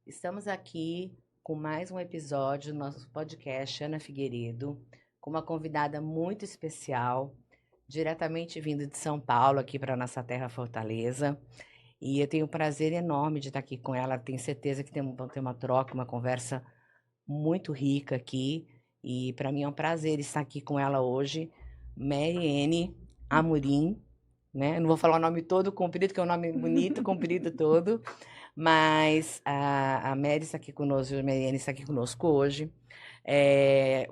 Estamos aqui com mais um episódio do nosso podcast Ana Figueiredo, com uma convidada muito especial, diretamente vindo de São Paulo, aqui para nossa terra Fortaleza. E eu tenho um prazer enorme de estar aqui com ela. Tenho certeza que vamos ter uma troca, uma conversa muito rica aqui. E para mim é um prazer estar aqui com ela hoje, Mariane Amorim, né? Não vou falar o nome todo comprido, que é um nome bonito, comprido todo. Mas a Mary está aqui conosco, a Mariane está aqui conosco hoje.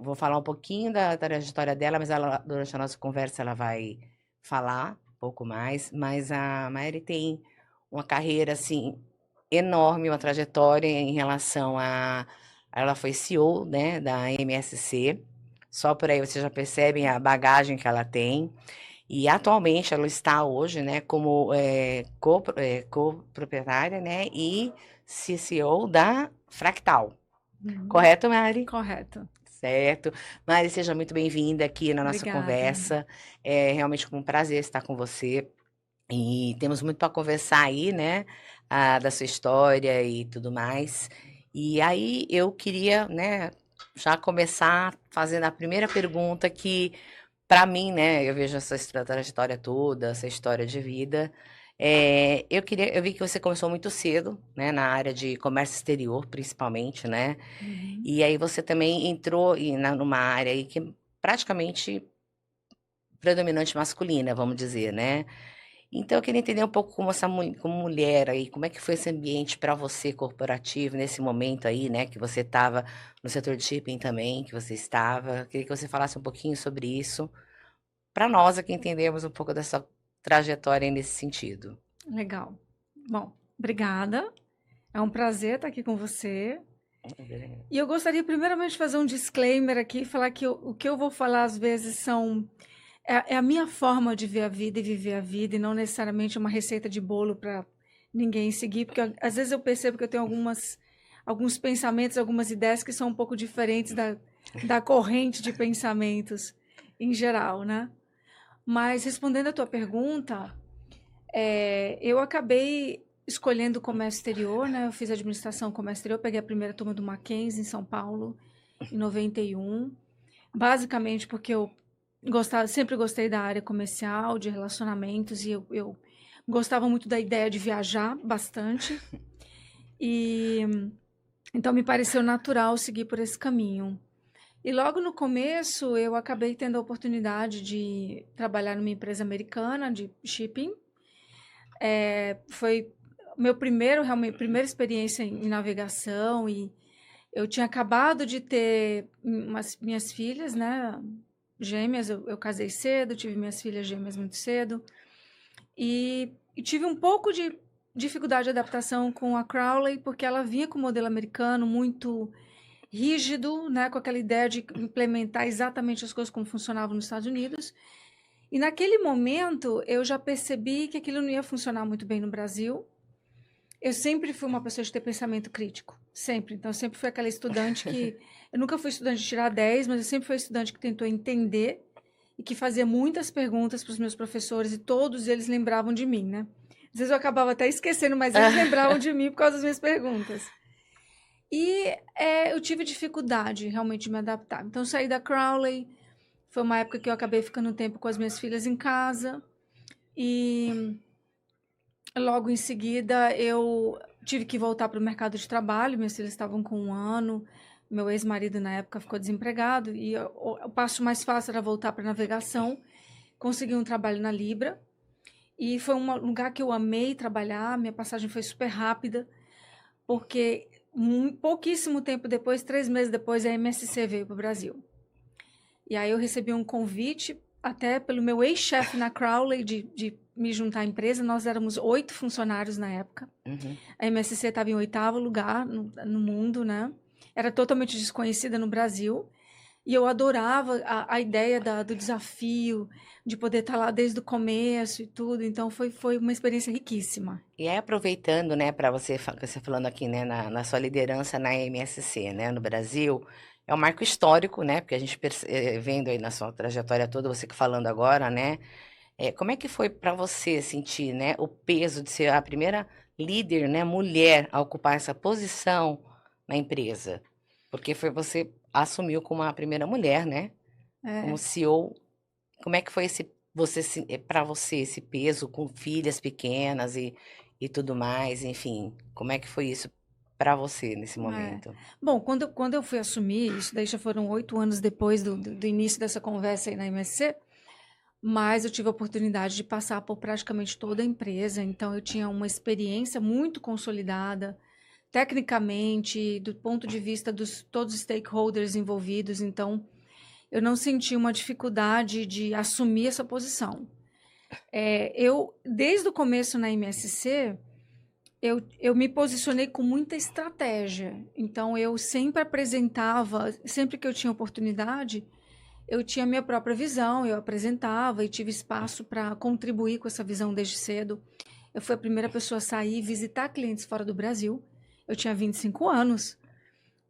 Vou falar um pouquinho da trajetória dela, mas ela, durante a nossa conversa ela vai falar um pouco mais. Mas a Mary tem uma carreira assim enorme, uma trajetória em relação a. Ela foi CEO, né, da MSC. Só por aí vocês já percebem a bagagem que ela tem. E atualmente ela está hoje, né, como co-proprietária, né, e CCO da Fractal. Uhum. Correto, Mari? Correto. Certo. Mari, seja muito bem-vinda aqui na nossa Obrigada. conversa. É realmente um prazer estar com você. E temos muito para conversar aí, né, da sua história e tudo mais. E aí eu queria, né, já começar fazendo a primeira pergunta que para mim, né, eu vejo essa trajetória toda, essa história de vida. Eu vi que você começou muito cedo, né, na área de comércio exterior, principalmente, né? Uhum. E aí você também entrou numa área aí que é praticamente predominante masculina, vamos dizer, né? Então eu queria entender um pouco como como mulher aí, como é que foi esse ambiente para você corporativo nesse momento aí, né, que você estava no setor de shipping também, que você estava. Queria que você falasse um pouquinho sobre isso. Para nós aqui entendemos um pouco dessa trajetória nesse sentido. Legal. Bom, obrigada. É um prazer estar aqui com você. E eu gostaria primeiramente de fazer um disclaimer aqui, falar que o que eu vou falar às vezes é a minha forma de ver a vida e viver a vida, e não necessariamente uma receita de bolo para ninguém seguir, porque às vezes eu percebo que eu tenho alguns pensamentos, algumas ideias que são um pouco diferentes da corrente de pensamentos em geral, né? Mas respondendo a tua pergunta, eu acabei escolhendo o comércio exterior, né? Eu fiz administração comércio exterior, peguei a primeira turma do Mackenzie em São Paulo, em 91. Basicamente porque eu sempre gostei da área comercial, de relacionamentos, e eu gostava muito da ideia de viajar bastante. E então me pareceu natural seguir por esse caminho. E logo no começo eu acabei tendo a oportunidade de trabalhar numa empresa americana de shipping. Foi realmente, primeira experiência em navegação, e eu tinha acabado de ter minhas filhas, né, gêmeas. Eu casei cedo, tive minhas filhas gêmeas muito cedo, e tive um pouco de dificuldade de adaptação com a Crowley, porque ela vinha com o modelo americano muito rígido, né, com aquela ideia de implementar exatamente as coisas como funcionavam nos Estados Unidos. E naquele momento eu já percebi que aquilo não ia funcionar muito bem no Brasil. Eu sempre fui uma pessoa de ter pensamento crítico, sempre. Então, eu sempre fui aquela estudante que... Eu nunca fui estudante de tirar 10, mas eu sempre fui estudante que tentou entender e que fazia muitas perguntas para os meus professores, e todos eles lembravam de mim, né? Às vezes eu acabava até esquecendo, mas eles lembravam de mim por causa das minhas perguntas. E eu tive dificuldade realmente de me adaptar. Então, eu saí da Crowley. Foi uma época que eu acabei ficando um tempo com as minhas filhas em casa. E logo em seguida eu tive que voltar para o mercado de trabalho. Minhas filhas estavam com 1 ano. Meu ex-marido na época ficou desempregado. E o passo mais fácil era voltar para a navegação. Consegui um trabalho na Libra. E foi um lugar que eu amei trabalhar. Minha passagem foi super rápida, porque pouquíssimo tempo depois, 3 meses depois, a MSC veio para o Brasil. E aí eu recebi um convite, até pelo meu ex-chefe na Crowley, de me juntar à empresa. Nós éramos 8 funcionários na época. Uhum. A MSC estava em 8º lugar no mundo, né? Era totalmente desconhecida no Brasil. E eu adorava a ideia do desafio, de poder estar lá desde o começo e tudo. Então foi uma experiência riquíssima. E aí, aproveitando, né, para você falando aqui, né, na sua liderança na MSC, né, no Brasil, é um marco histórico, né, porque a gente vendo aí na sua trajetória toda, você que falando agora, né, como é que foi para você sentir, né, o peso de ser a primeira líder, né, mulher, a ocupar essa posição na empresa? Porque foi você assumiu como a primeira mulher, né, como É. CEO. Como é que foi esse para você esse peso com filhas pequenas e tudo mais, enfim, como é que foi isso para você nesse É. momento? Bom, quando eu fui assumir, isso daí já foram 8 anos depois do início dessa conversa aí na MSC, mas eu tive a oportunidade de passar por praticamente toda a empresa, então eu tinha uma experiência muito consolidada, tecnicamente, do ponto de vista dos todos os stakeholders envolvidos, então eu não senti uma dificuldade de assumir essa posição. Desde o começo na MSC, eu me posicionei com muita estratégia. Então, eu sempre apresentava, sempre que eu tinha oportunidade, eu tinha minha própria visão, eu apresentava e tive espaço para contribuir com essa visão desde cedo. Eu fui a primeira pessoa a sair e visitar clientes fora do Brasil. Eu tinha 25 anos.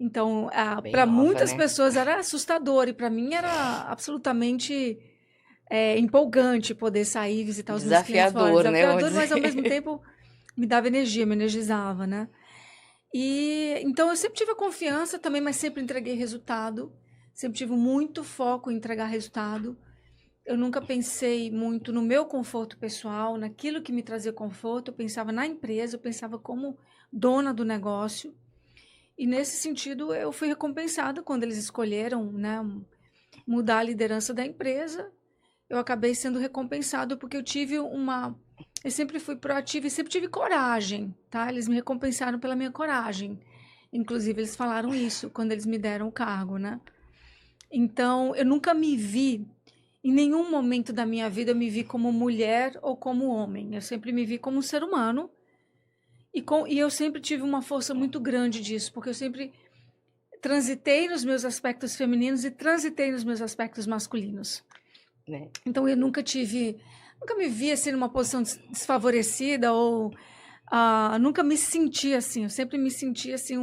Então, Bem para nova, muitas né? pessoas era assustador e para mim era absolutamente empolgante poder sair e visitar os meus clientes fora. Desafiador, né, vamos Desafiador, mas ao mesmo dizer. tempo me dava energia, me energizava, né? E então eu sempre tive a confiança também, mas sempre entreguei resultado. Sempre tive muito foco em entregar resultado. Eu nunca pensei muito no meu conforto pessoal, naquilo que me trazia conforto. Eu pensava na empresa, eu pensava como dona do negócio. E nesse sentido, eu fui recompensada quando eles escolheram, né, mudar a liderança da empresa. Eu acabei sendo recompensado porque eu tive uma. Eu sempre fui proativa e sempre tive coragem, tá? Eles me recompensaram pela minha coragem. Inclusive, eles falaram isso quando eles me deram o cargo, né? Então, eu nunca me vi, em nenhum momento da minha vida, eu me vi como mulher ou como homem. Eu sempre me vi como um ser humano. E eu sempre tive uma força muito grande disso, porque eu sempre transitei nos meus aspectos femininos e transitei nos meus aspectos masculinos. Né? Então eu nunca me vi assim numa posição desfavorecida ou nunca me senti assim. Eu sempre me senti assim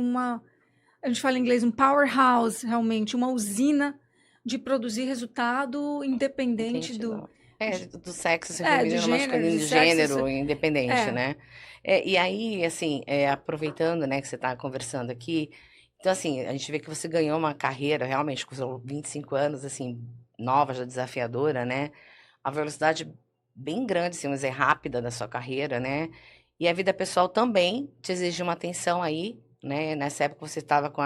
a gente fala em inglês, um powerhouse, realmente, uma usina de produzir resultado independente Entendi, não. É, de, do sexo assim, de feminino, gênero, masculino, de de sexo. gênero, independente, É, né? E aí, assim, aproveitando, né, que você está conversando aqui, então, assim, a gente vê que você ganhou uma carreira, realmente, com seus 25 anos, assim, nova, já desafiadora, né? A velocidade bem grande, assim, mas é rápida da sua carreira, né? E a vida pessoal também te exige uma atenção aí, né? Nessa época você estava com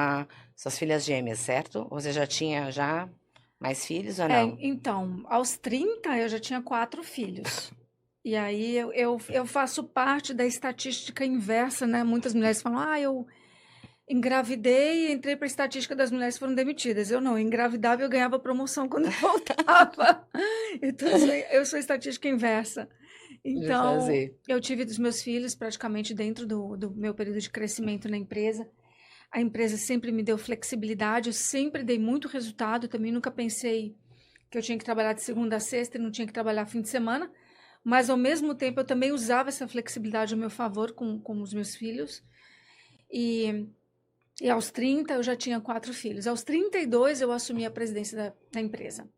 suas filhas gêmeas, certo? Ou você já tinha mais filhos ou não? então, aos 30 eu já tinha 4 filhos. E aí eu faço parte da estatística inversa, né? Muitas mulheres falam, eu engravidei e entrei para a estatística das mulheres que foram demitidas. Eu não, eu engravidava e eu ganhava promoção quando eu voltava. Então, eu sou estatística inversa. De Então, fazer. eu tive dos meus filhos praticamente dentro do meu período de crescimento na empresa. A empresa sempre me deu flexibilidade, eu sempre dei muito resultado. Também nunca pensei que eu tinha que trabalhar de segunda a sexta e não tinha que trabalhar fim de semana. Mas, ao mesmo tempo, eu também usava essa flexibilidade a meu favor com os meus filhos. E aos 30 eu já tinha 4 filhos. Aos 32 eu assumi a presidência da empresa.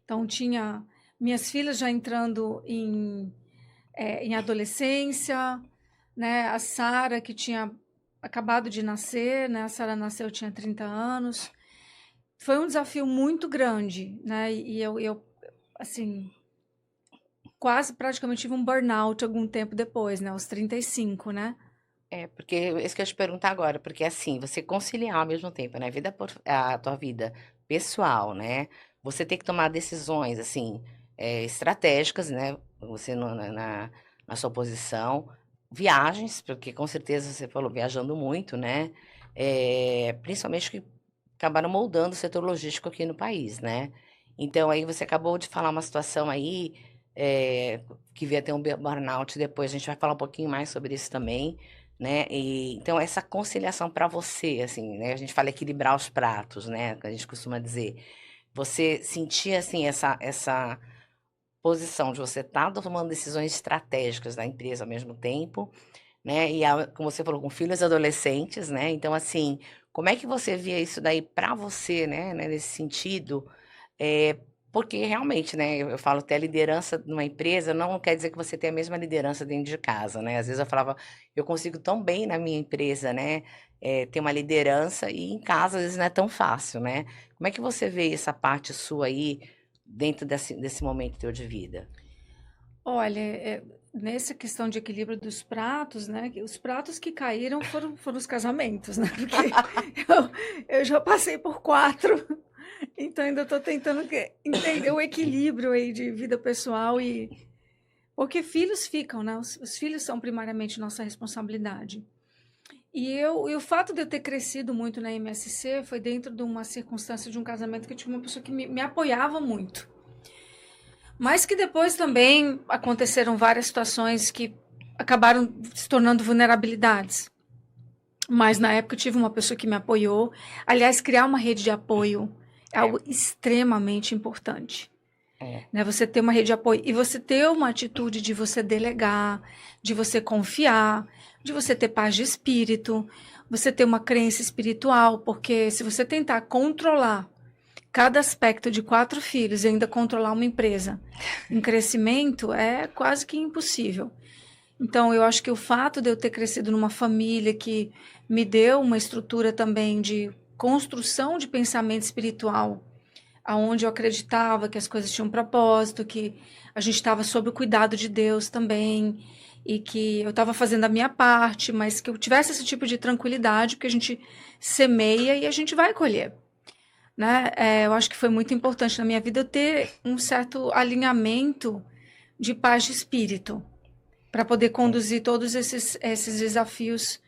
Então tinha minhas filhas já entrando em adolescência, né? A Sara, que tinha acabado de nascer, né? A Sara nasceu, tinha 30 anos. Foi um desafio muito grande, né? E eu assim, quase praticamente tive um burnout algum tempo depois, né? Aos 35, né? Porque isso que eu ia te perguntar agora, porque assim, você conciliar ao mesmo tempo, né, a tua vida pessoal, né, você tem que tomar decisões, assim, estratégicas, né, você na sua posição, viagens, porque com certeza você falou viajando muito, né, principalmente que acabaram moldando o setor logístico aqui no país, né, então aí você acabou de falar uma situação aí, que via ter um burnout, depois a gente vai falar um pouquinho mais sobre isso também, né? Então essa conciliação para você, assim, né? A gente fala equilibrar os pratos, né? Que a gente costuma dizer. Você sentir assim essa posição de você estar tomando decisões estratégicas da empresa ao mesmo tempo, né? E como você falou, com filhos adolescentes, né? Então assim, como é que você via isso daí para você, né? Nesse sentido, Porque realmente, né, eu falo ter a liderança numa empresa não quer dizer que você tem a mesma liderança dentro de casa, né? Às vezes eu falava, eu consigo tão bem na minha empresa, né, ter uma liderança e em casa às vezes não é tão fácil, né? Como é que você vê essa parte sua aí dentro desse momento teu de vida? Olha, nessa questão de equilíbrio dos pratos, né? Os pratos que caíram foram os casamentos, né? Porque eu já passei por 4, então ainda estou tentando entender o equilíbrio aí de vida pessoal e porque filhos ficam, né? Os filhos são primariamente nossa responsabilidade. E o fato de eu ter crescido muito na MSC foi dentro de uma circunstância de um casamento que eu tive uma pessoa que me apoiava muito. Mas que depois também aconteceram várias situações que acabaram se tornando vulnerabilidades. Mas na época eu tive uma pessoa que me apoiou. Aliás, criar uma rede de apoio é algo extremamente importante. Né? Você ter uma rede de apoio e você ter uma atitude de você delegar, de você confiar, de você ter paz de espírito, você ter uma crença espiritual, porque se você tentar controlar cada aspecto de 4 filhos e ainda controlar uma empresa em crescimento é quase que impossível. Então, eu acho que o fato de eu ter crescido numa família que me deu uma estrutura também de construção de pensamento espiritual, aonde eu acreditava que as coisas tinham um propósito, que a gente estava sob o cuidado de Deus também, e que eu estava fazendo a minha parte, mas que eu tivesse esse tipo de tranquilidade, porque a gente semeia e a gente vai colher. Né? Eu acho que foi muito importante na minha vida eu ter um certo alinhamento de paz de espírito para poder conduzir todos esses desafios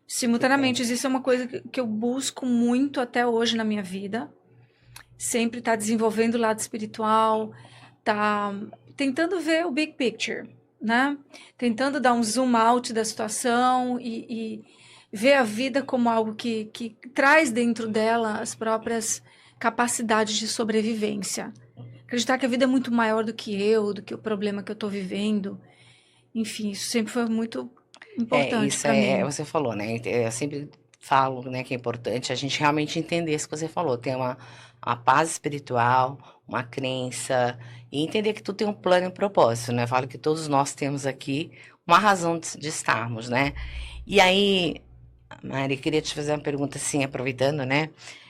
simultaneamente. Isso é uma coisa que eu busco muito até hoje na minha vida. Sempre tá desenvolvendo o lado espiritual, tá tentando ver o big picture, né? Tentando dar um zoom out da situação e ver a vida como algo que traz dentro dela as próprias capacidades de sobrevivência. Acreditar que a vida é muito maior do que o problema que eu estou vivendo. Enfim, isso sempre foi muito importante para mim. Você falou, né? Eu sempre falo, né, que é importante a gente realmente entender isso que você falou, ter uma paz espiritual, uma crença, e entender que tudo tem um plano e um propósito, né? Eu falo que todos nós temos aqui uma razão de estarmos, né? E aí, Mari, queria te fazer uma pergunta assim, aproveitando, né?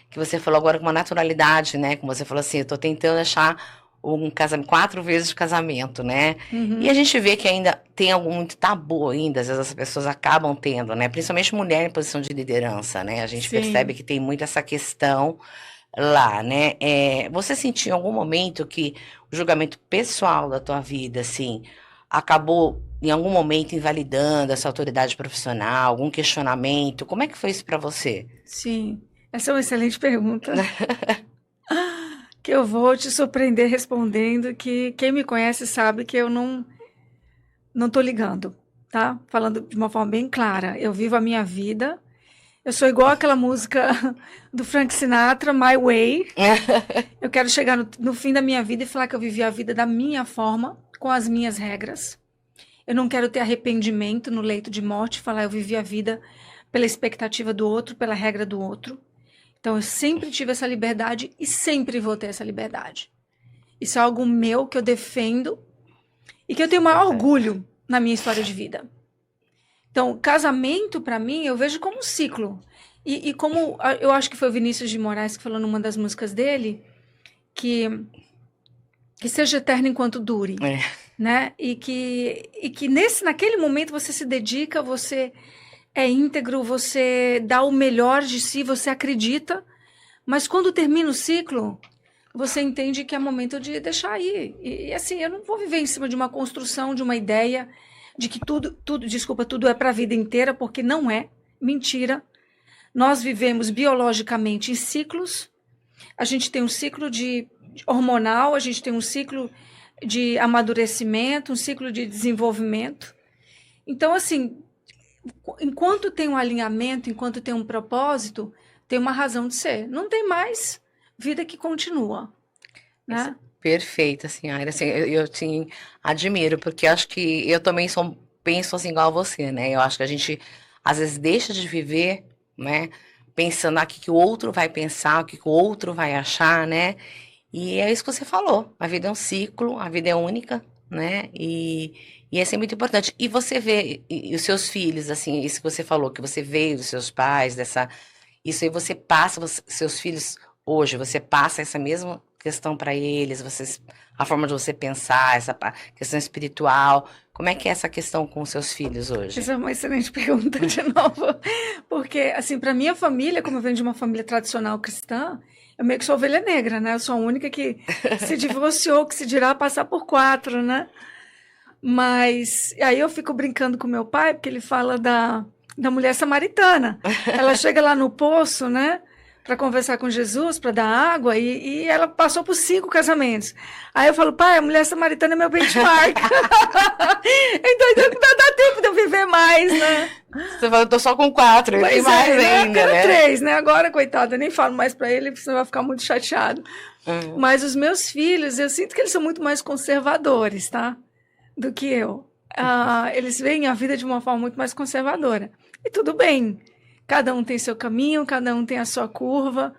Que você falou agora com uma naturalidade, né? Como você falou assim, eu tô tentando achar um casamento, 4 vezes de casamento, né? E a gente vê que ainda tem algum muito tabu ainda, às vezes as pessoas acabam tendo, né? Principalmente mulher em posição de liderança, né? A gente percebe que tem muito essa questão lá, né? Você sentiu em algum momento que o julgamento pessoal da tua vida, assim, acabou em algum momento invalidando essa autoridade profissional, algum questionamento? Como é que foi isso para você? Sim, essa é uma excelente pergunta. Que eu vou te surpreender respondendo, que quem me conhece sabe que eu não tô ligando, tá? Falando de uma forma bem clara, eu vivo a minha vida, eu sou igual aquela música do Frank Sinatra, My Way. Eu quero chegar no fim da minha vida e falar que eu vivi a vida da minha forma, com as minhas regras. Eu não quero ter arrependimento no leito de morte, falar eu vivi a vida pela expectativa do outro, pela regra do outro. Então, eu sempre tive essa liberdade e sempre vou ter essa liberdade. Isso é algo meu que eu defendo e que eu tenho o maior orgulho na minha história de vida. Então, casamento, para mim, eu vejo como um ciclo. E como eu acho que foi o Vinícius de Moraes que falou numa das músicas dele, que seja eterno enquanto dure. Né? E que naquele momento você se dedica, você é íntegro, você dá o melhor de si, você acredita, mas quando termina o ciclo, você entende que é momento de deixar ir. E assim, eu não vou viver em cima de uma construção, de uma ideia de que tudo é para a vida inteira, porque não é. Mentira. Nós vivemos biologicamente em ciclos. A gente tem um ciclo de hormonal, a gente tem um ciclo de amadurecimento, um ciclo de desenvolvimento. Então, assim, enquanto tem um alinhamento, enquanto tem um propósito, tem uma razão de ser. Não tem mais, vida que continua, né? Perfeita, senhora. Assim, eu te admiro, porque acho que eu também penso assim igual a você, né? Eu acho que a gente, às vezes, deixa de viver, né? Pensando o que o outro vai pensar, o que o outro vai achar, né? E é isso que você falou. A vida é um ciclo, a vida é única, né? E isso é muito importante. E você vê, e os seus filhos, assim, isso que você falou, que você veio dos seus pais, dessa. Isso aí você passa, seus filhos, hoje, você passa essa mesma questão para eles, vocês, a forma de você pensar, essa questão espiritual. Como é que é essa questão com os seus filhos hoje? Essa é uma excelente pergunta de novo. Porque, assim, para minha família, como eu venho de uma família tradicional cristã, eu meio que sou ovelha negra, né? Eu sou a única que se divorciou, que se dirá passar por 4, né? Mas aí eu fico brincando com meu pai, porque ele fala da mulher samaritana. Ela chega lá no poço, né? Para conversar com Jesus, para dar água, e ela passou por 5 casamentos. Aí eu falo, pai, a mulher samaritana é meu benchmark. Então não vai dar tempo de eu viver mais, né? Você falou, eu tô só com 4, eu tenho mais ainda, eu né? 3, né? Agora, coitada, eu nem falo mais para ele, porque senão vai ficar muito chateado. Mas os meus filhos, eu sinto que eles são muito mais conservadores, tá? Do que eu. Eles veem a vida de uma forma muito mais conservadora. E tudo bem. Cada um tem seu caminho, cada um tem a sua curva.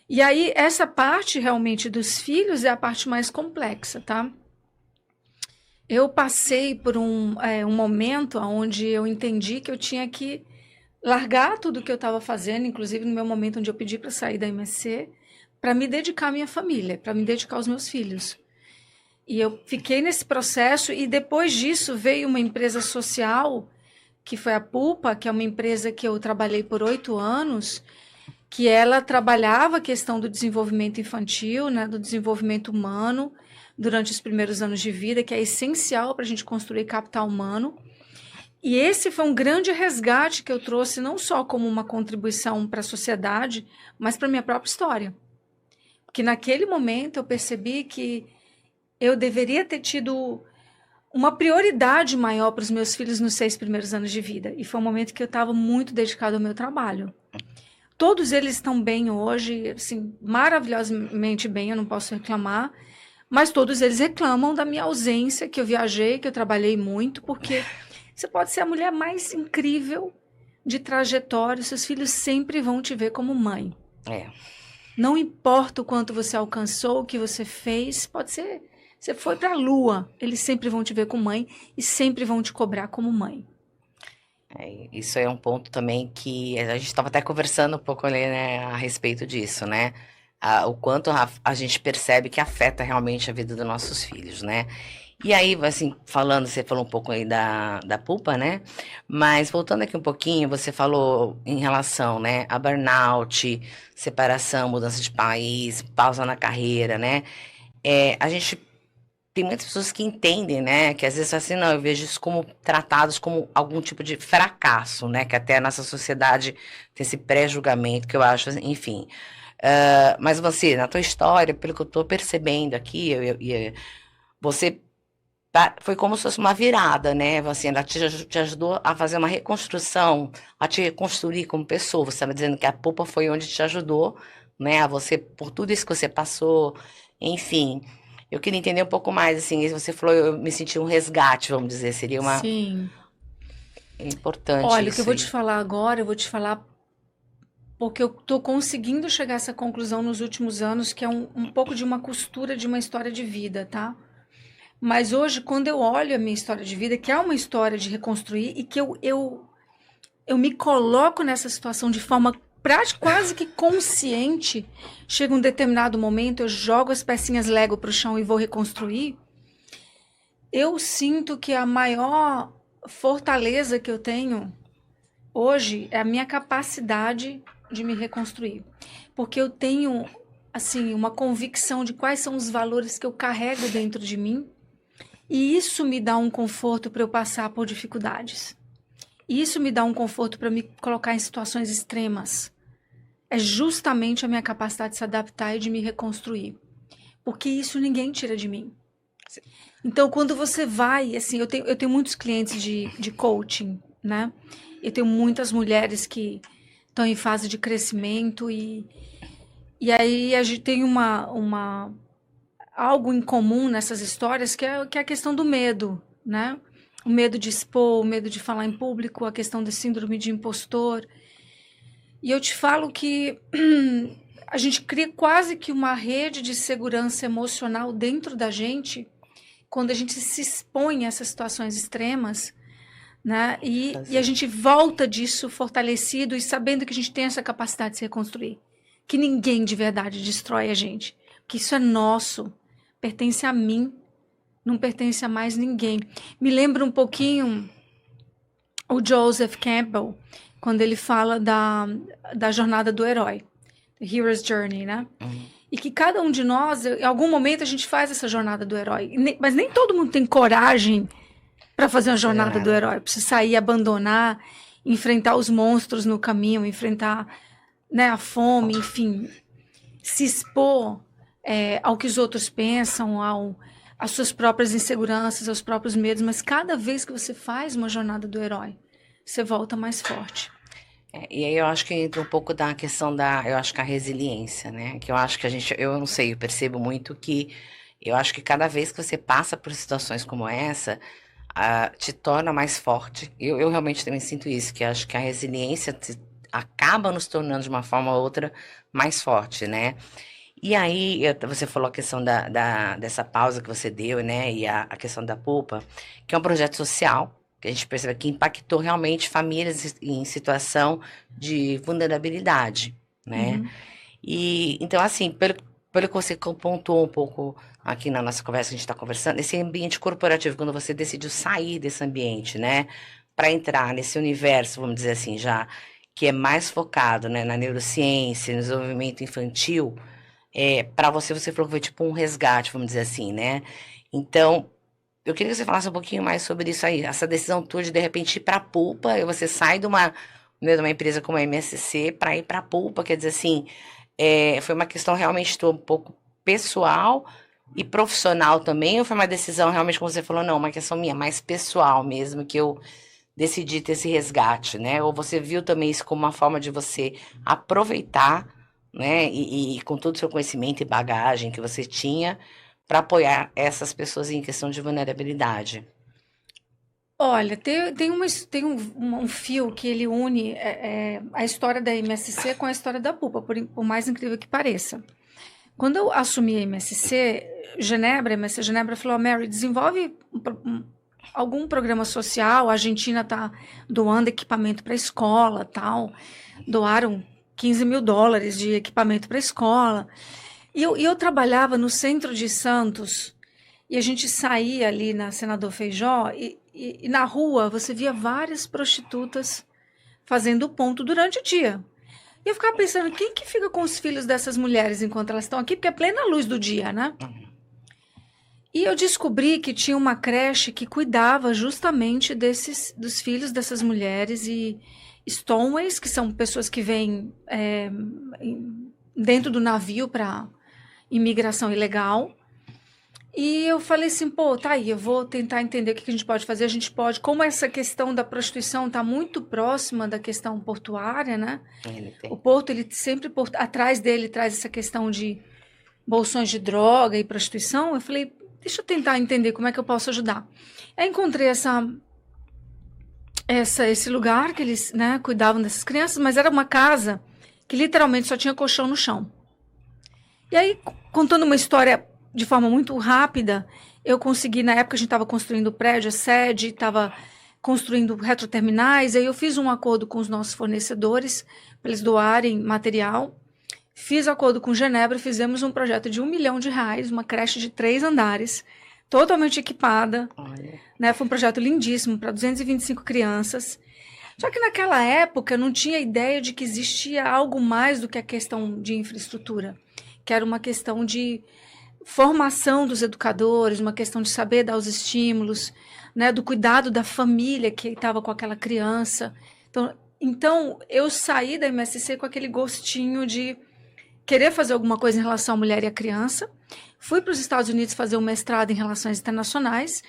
E aí, essa parte realmente dos filhos é a parte mais complexa, tá? Eu passei por um momento onde eu entendi que eu tinha que largar tudo que eu estava fazendo, inclusive no meu momento onde eu pedi para sair da MSC, para me dedicar à minha família, para me dedicar aos meus filhos. E eu fiquei nesse processo e depois disso veio uma empresa social, que foi a Pupa, que é uma empresa que eu trabalhei por 8 anos, que ela trabalhava a questão do desenvolvimento infantil, né, do desenvolvimento humano, durante os primeiros anos de vida, que é essencial para a gente construir capital humano. E esse foi um grande resgate que eu trouxe, não só como uma contribuição para a sociedade, mas para a minha própria história. Porque naquele momento eu percebi que eu deveria ter tido uma prioridade maior para os meus filhos nos 6 primeiros anos de vida. E foi um momento que eu estava muito dedicado ao meu trabalho. Todos eles estão bem hoje, assim, maravilhosamente bem, eu não posso reclamar. Mas todos eles reclamam da minha ausência, que eu viajei, que eu trabalhei muito, porque você pode ser a mulher mais incrível de trajetória, seus filhos sempre vão te ver como mãe. Não importa o quanto você alcançou, o que você fez, pode ser... Você foi para a lua, eles sempre vão te ver como mãe e sempre vão te cobrar como mãe. Isso é um ponto também que a gente estava até conversando um pouco ali, né, a respeito disso, né? O quanto a gente percebe que afeta realmente a vida dos nossos filhos, né? E aí, assim, você falou um pouco aí da Pupa, né? Mas voltando aqui um pouquinho, você falou em relação, né, a burnout, separação, mudança de país, pausa na carreira, né? A gente tem muitas pessoas que entendem, né? Que às vezes assim, não, eu vejo isso como tratados como algum tipo de fracasso, né? Que até a nossa sociedade tem esse pré-julgamento que eu acho, enfim. Mas você, na tua história, pelo que eu tô percebendo aqui, você foi como se fosse uma virada, né? Assim, ela te ajudou a fazer uma reconstrução, a te reconstruir como pessoa. Você estava dizendo que a Pupa foi onde te ajudou, né? A você, por tudo isso que você passou, enfim. Eu queria entender um pouco mais, assim, você falou, eu me senti um resgate, vamos dizer, seria uma... Sim. É importante Olha, isso. O que eu vou te falar agora, eu vou te falar porque eu tô conseguindo chegar a essa conclusão nos últimos anos, que é um pouco de uma costura de uma história de vida, tá? Mas hoje, quando eu olho a minha história de vida, que é uma história de reconstruir, e que eu me coloco nessa situação de forma quase que consciente, chega um determinado momento, eu jogo as pecinhas Lego para o chão e vou reconstruir, eu sinto que a maior fortaleza que eu tenho hoje é a minha capacidade de me reconstruir. Porque eu tenho, assim, uma convicção de quais são os valores que eu carrego dentro de mim, e isso me dá um conforto para eu passar por dificuldades. Isso me dá um conforto para me colocar em situações extremas. É justamente a minha capacidade de se adaptar e de me reconstruir. Porque isso ninguém tira de mim. Então, quando você vai, assim, eu tenho muitos clientes de coaching, né? Eu tenho muitas mulheres que estão em fase de crescimento e aí a gente tem algo em comum nessas histórias que é a questão do medo, né? O medo de expor, o medo de falar em público, a questão da síndrome de impostor. E eu te falo que a gente cria quase que uma rede de segurança emocional dentro da gente quando a gente se expõe a essas situações extremas, né? E a gente volta disso fortalecido e sabendo que a gente tem essa capacidade de se reconstruir. Que ninguém de verdade destrói a gente. Que isso é nosso, pertence a mim, não pertence a mais ninguém. Me lembra um pouquinho o Joseph Campbell, quando ele fala da jornada do herói, The Hero's Journey, né? E que cada um de nós, em algum momento, a gente faz essa jornada do herói. Mas nem todo mundo tem coragem para fazer uma jornada do herói. Precisa sair, abandonar, enfrentar os monstros no caminho, enfrentar, né, a fome, enfim. Se expor ao que os outros pensam, às suas próprias inseguranças, aos próprios medos. Mas cada vez que você faz uma jornada do herói, você volta mais forte. E aí eu acho que entra um pouco da questão eu acho que a resiliência, né? Que eu acho que eu não sei, eu percebo muito que eu acho que cada vez que você passa por situações como essa, te torna mais forte. Eu realmente também sinto isso, que acho que a resiliência acaba nos tornando de uma forma ou outra mais forte, né? E aí, você falou a questão dessa pausa que você deu, né? E a questão da polpa, que é um projeto social, que a gente percebe que impactou realmente famílias em situação de vulnerabilidade, né? E, então, assim, pelo que você pontuou um pouco aqui na nossa conversa, que a gente está conversando, esse ambiente corporativo, quando você decidiu sair desse ambiente, né? Para entrar nesse universo, vamos dizer assim, já, que é mais focado, né, na neurociência, no desenvolvimento infantil, para você falou que foi tipo um resgate, vamos dizer assim, né? Então, eu queria que você falasse um pouquinho mais sobre isso aí, essa decisão tua de repente ir para a polpa, e você sai de uma empresa como a MSC para ir para a polpa, quer dizer assim, foi uma questão realmente um pouco pessoal e profissional também, ou foi uma decisão realmente, como você falou, não, uma questão minha, mais pessoal mesmo, que eu decidi ter esse resgate, né? Ou você viu também isso como uma forma de você aproveitar, né? E com todo o seu conhecimento e bagagem que você tinha, para apoiar essas pessoas em questão de vulnerabilidade? Olha, tem um fio que ele une a história da MSC com a história da Pupa, por mais incrível que pareça. Quando eu assumi a MSC, a MSC Genebra falou, Mary, desenvolve algum programa social, a Argentina está doando equipamento para a escola, tal, doaram $15 mil de equipamento para a escola. E eu trabalhava no centro de Santos, e a gente saía ali na Senador Feijó, e na rua você via várias prostitutas fazendo ponto durante o dia. E eu ficava pensando, quem que fica com os filhos dessas mulheres enquanto elas estão aqui? Porque é plena luz do dia, né? E eu descobri que tinha uma creche que cuidava justamente dos filhos dessas mulheres, e stowaways, que são pessoas que vêm dentro do navio para imigração ilegal. E eu falei assim, pô, tá aí, eu vou tentar entender o que a gente pode fazer. A gente pode, como essa questão da prostituição está muito próxima da questão portuária, né? O porto, ele sempre, atrás dele, traz essa questão de bolsões de droga e prostituição. Eu falei, deixa eu tentar entender como é que eu posso ajudar. Aí encontrei esse lugar que eles, né, cuidavam dessas crianças, mas era uma casa que literalmente só tinha colchão no chão. E aí, contando uma história de forma muito rápida, eu consegui, na época a gente estava construindo o prédio, a sede, estava construindo retroterminais, aí eu fiz um acordo com os nossos fornecedores para eles doarem material, fiz acordo com Genebra, fizemos um projeto de R$1 milhão, uma creche de 3 andares, totalmente equipada, né? Foi um projeto lindíssimo para 225 crianças. Só que naquela época eu não tinha ideia de que existia algo mais do que a questão de infraestrutura, que era uma questão de formação dos educadores, uma questão de saber dar os estímulos, né, do cuidado da família que estava com aquela criança. Então, eu saí da MSC com aquele gostinho de querer fazer alguma coisa em relação à mulher e à criança. Fui para os Estados Unidos fazer um mestrado em relações internacionais,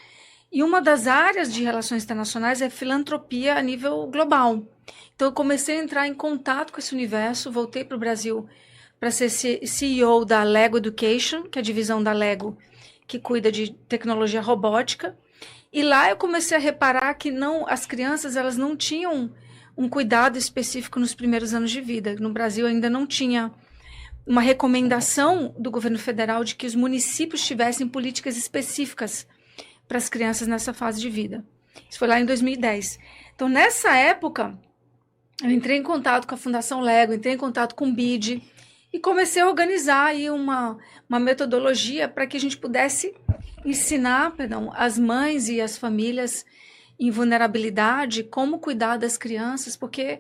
e uma das áreas de relações internacionais é filantropia a nível global. Então, eu comecei a entrar em contato com esse universo, voltei para o Brasil para ser CEO da Lego Education, que é a divisão da Lego que cuida de tecnologia robótica. E lá eu comecei a reparar que as crianças elas não tinham um cuidado específico nos primeiros anos de vida. No Brasil ainda não tinha uma recomendação do governo federal de que os municípios tivessem políticas específicas para as crianças nessa fase de vida. Isso foi lá em 2010. Então, nessa época, eu entrei em contato com a Fundação Lego, entrei em contato com o BID e comecei a organizar aí uma metodologia para que a gente pudesse ensinar, as mães e as famílias em vulnerabilidade como cuidar das crianças, porque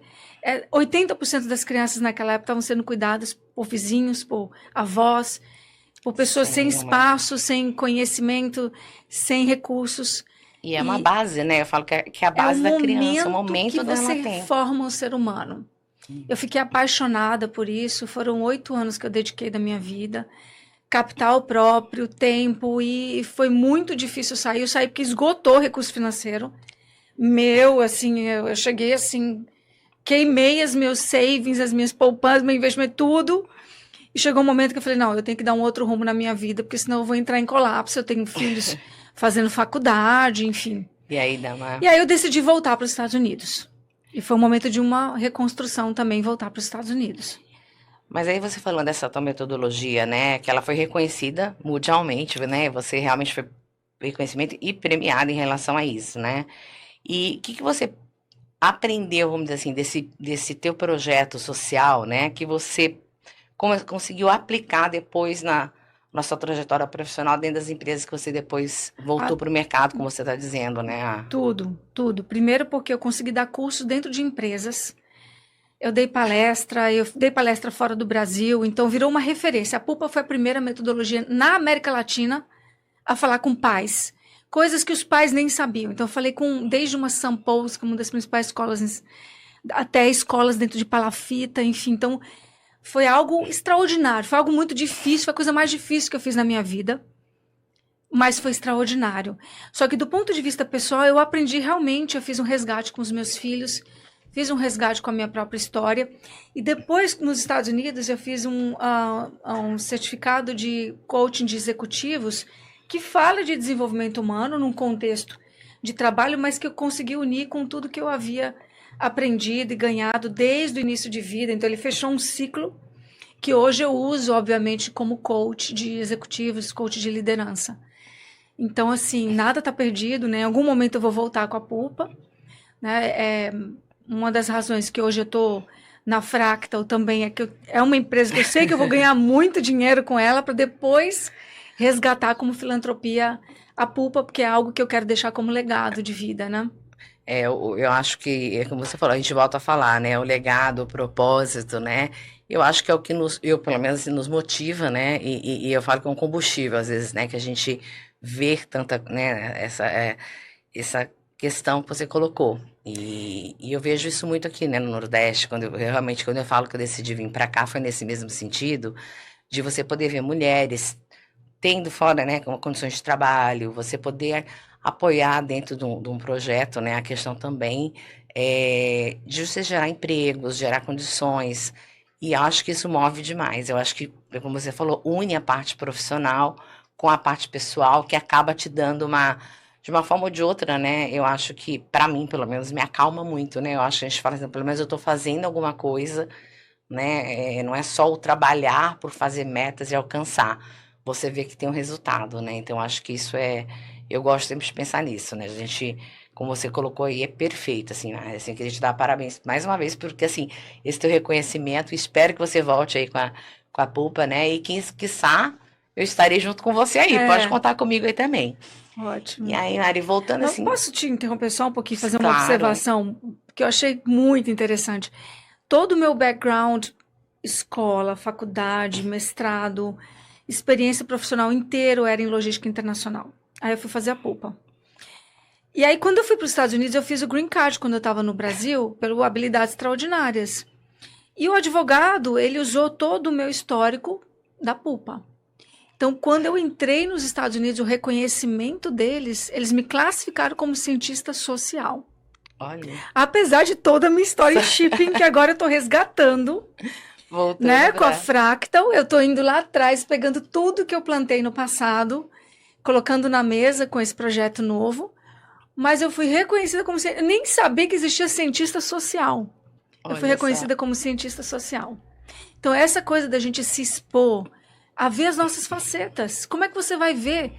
80% das crianças naquela época estavam sendo cuidadas por vizinhos, por avós, por pessoas sem espaço, sem conhecimento, sem recursos. E é uma base, né? Eu falo que é a base da criança, o momento que você forma o ser humano. Eu fiquei apaixonada por isso, foram 8 anos que eu dediquei da minha vida, capital próprio, tempo, e foi muito difícil sair. Eu saí porque esgotou o recurso financeiro meu, assim, eu cheguei assim, queimei os meus savings, as minhas poupanças, meu investimento, tudo. E chegou um momento que eu falei, não, eu tenho que dar um outro rumo na minha vida, porque senão eu vou entrar em colapso, eu tenho filhos fazendo faculdade, enfim. E aí eu decidi voltar para os Estados Unidos. E foi um momento de uma reconstrução também, voltar para os Estados Unidos. Mas aí você falando dessa tua metodologia, né, que ela foi reconhecida mundialmente, né, você realmente foi reconhecimento e premiada em relação a isso, né? E o que você aprendeu, vamos dizer assim, desse teu projeto social, né, que você conseguiu aplicar depois na sua trajetória profissional dentro das empresas que você depois voltou para o mercado, como você está dizendo, né? Tudo. Primeiro porque eu consegui dar curso dentro de empresas. Eu dei palestra fora do Brasil, então virou uma referência. A Pulpa foi a primeira metodologia na América Latina a falar com pais. Coisas que os pais nem sabiam. Então, eu falei desde uma São Paulo, que é uma das principais escolas, até escolas dentro de Palafita, enfim. Então, foi algo extraordinário. Foi algo muito difícil, foi a coisa mais difícil que eu fiz na minha vida. Mas foi extraordinário. Só que, do ponto de vista pessoal, eu aprendi realmente, eu fiz um resgate com os meus filhos, fiz um resgate com a minha própria história. E depois, nos Estados Unidos, eu fiz um certificado de coaching de executivos que fala de desenvolvimento humano num contexto de trabalho, mas que eu consegui unir com tudo que eu havia aprendido e ganhado desde o início de vida. Então, ele fechou um ciclo que hoje eu uso, obviamente, como coach de executivos, coach de liderança. Então, assim, nada está perdido, né? Em algum momento eu vou voltar com a Pulpa, né? Uma das razões que hoje eu estou na Fractal também é que é uma empresa que eu sei que eu vou ganhar muito dinheiro com ela para depois resgatar como filantropia a Pulpa, porque é algo que eu quero deixar como legado de vida, né? Eu acho que, como você falou, a gente volta a falar, né? O legado, o propósito, né? Eu acho que é o que pelo menos, nos motiva, né? E eu falo que é um combustível, às vezes, né? Que a gente vê tanta, né? Essa questão que você colocou. E eu vejo isso muito aqui, né? No Nordeste, quando eu falo que eu decidi vir para cá, foi nesse mesmo sentido, de você poder ver mulheres tendo fora, né, condições de trabalho, você poder apoiar dentro de um projeto, né, a questão também de você gerar empregos, gerar condições, e acho que isso move demais. Eu acho que, como você falou, une a parte profissional com a parte pessoal, que acaba te dando de uma forma ou de outra, né, eu acho que, para mim, pelo menos, me acalma muito, né, eu acho que a gente fala assim, pelo menos eu estou fazendo alguma coisa, né, não é só o trabalhar por fazer metas e alcançar, você vê que tem um resultado, né? Então, acho que isso eu gosto sempre de pensar nisso, né? A gente, como você colocou aí, é perfeito, assim, né? Assim, que a gente dá parabéns mais uma vez, porque, assim, esse teu reconhecimento, espero que você volte aí com a Pulpa, né? E quiçá, eu estarei junto com você aí, pode contar comigo aí também. Ótimo. E aí, Mari, voltando assim... Posso te interromper só um pouquinho, fazer uma observação que eu achei muito interessante. Todo o meu background, escola, faculdade, mestrado, experiência profissional inteiro era em logística internacional. Aí eu fui fazer a Pulpa. E aí, quando eu fui para os Estados Unidos, eu fiz o Green Card quando eu estava no Brasil, pelo Habilidades Extraordinárias. E o advogado, ele usou todo o meu histórico da Pulpa. Então, quando eu entrei nos Estados Unidos, o reconhecimento deles, eles me classificaram como cientista social. Olha. Apesar de toda a minha história em shipping, que agora eu estou resgatando, né, com a Fractal, eu estou indo lá atrás, pegando tudo que eu plantei no passado, colocando na mesa com esse projeto novo, mas eu fui reconhecida como... Eu nem sabia que existia cientista social. Eu fui reconhecida como cientista social. Então, essa coisa da gente se expor a ver as nossas facetas. Como é que você vai ver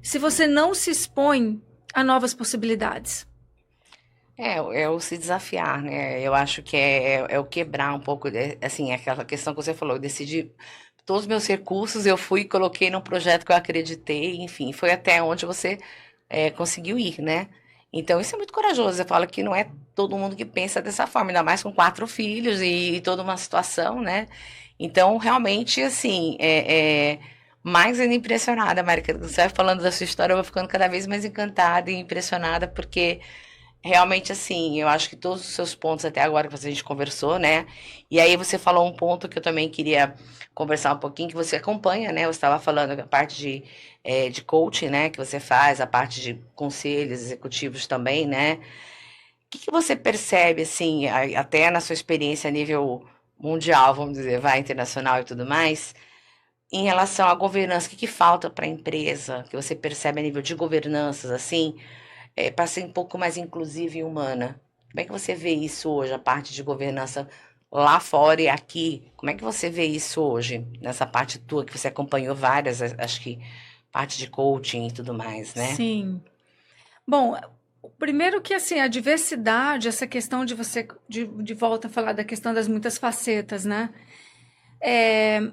se você não se expõe a novas possibilidades? É o se desafiar, né? Eu acho que é o quebrar um pouco, assim, aquela questão que você falou, eu decidi todos os meus recursos, eu fui e coloquei num projeto que eu acreditei, enfim, foi até onde você conseguiu ir, né? Então isso é muito corajoso. Eu falo que não é todo mundo que pensa dessa forma, ainda mais com 4 filhos e toda uma situação, né? Então, realmente, assim, mais ainda impressionada, Marika. Você vai falando da sua história, eu vou ficando cada vez mais encantada e impressionada, porque realmente, assim, eu acho que todos os seus pontos até agora que a gente conversou, né? E aí você falou um ponto que eu também queria conversar um pouquinho, que você acompanha, né? Você estava falando a parte de coaching, né? Que você faz, a parte de conselhos executivos também, né? O que você percebe, assim, até na sua experiência a nível mundial, vamos dizer, vai, internacional e tudo mais, em relação à governança, o que falta para a empresa, que você percebe a nível de governanças, assim, para ser um pouco mais inclusiva e humana. Como é que você vê isso hoje, a parte de governança lá fora e aqui? Como é que você vê isso hoje, nessa parte tua, que você acompanhou várias, acho que parte de coaching e tudo mais, né? Sim. Bom, primeiro que assim, a diversidade, essa questão de você, de volta a falar da questão das muitas facetas, né?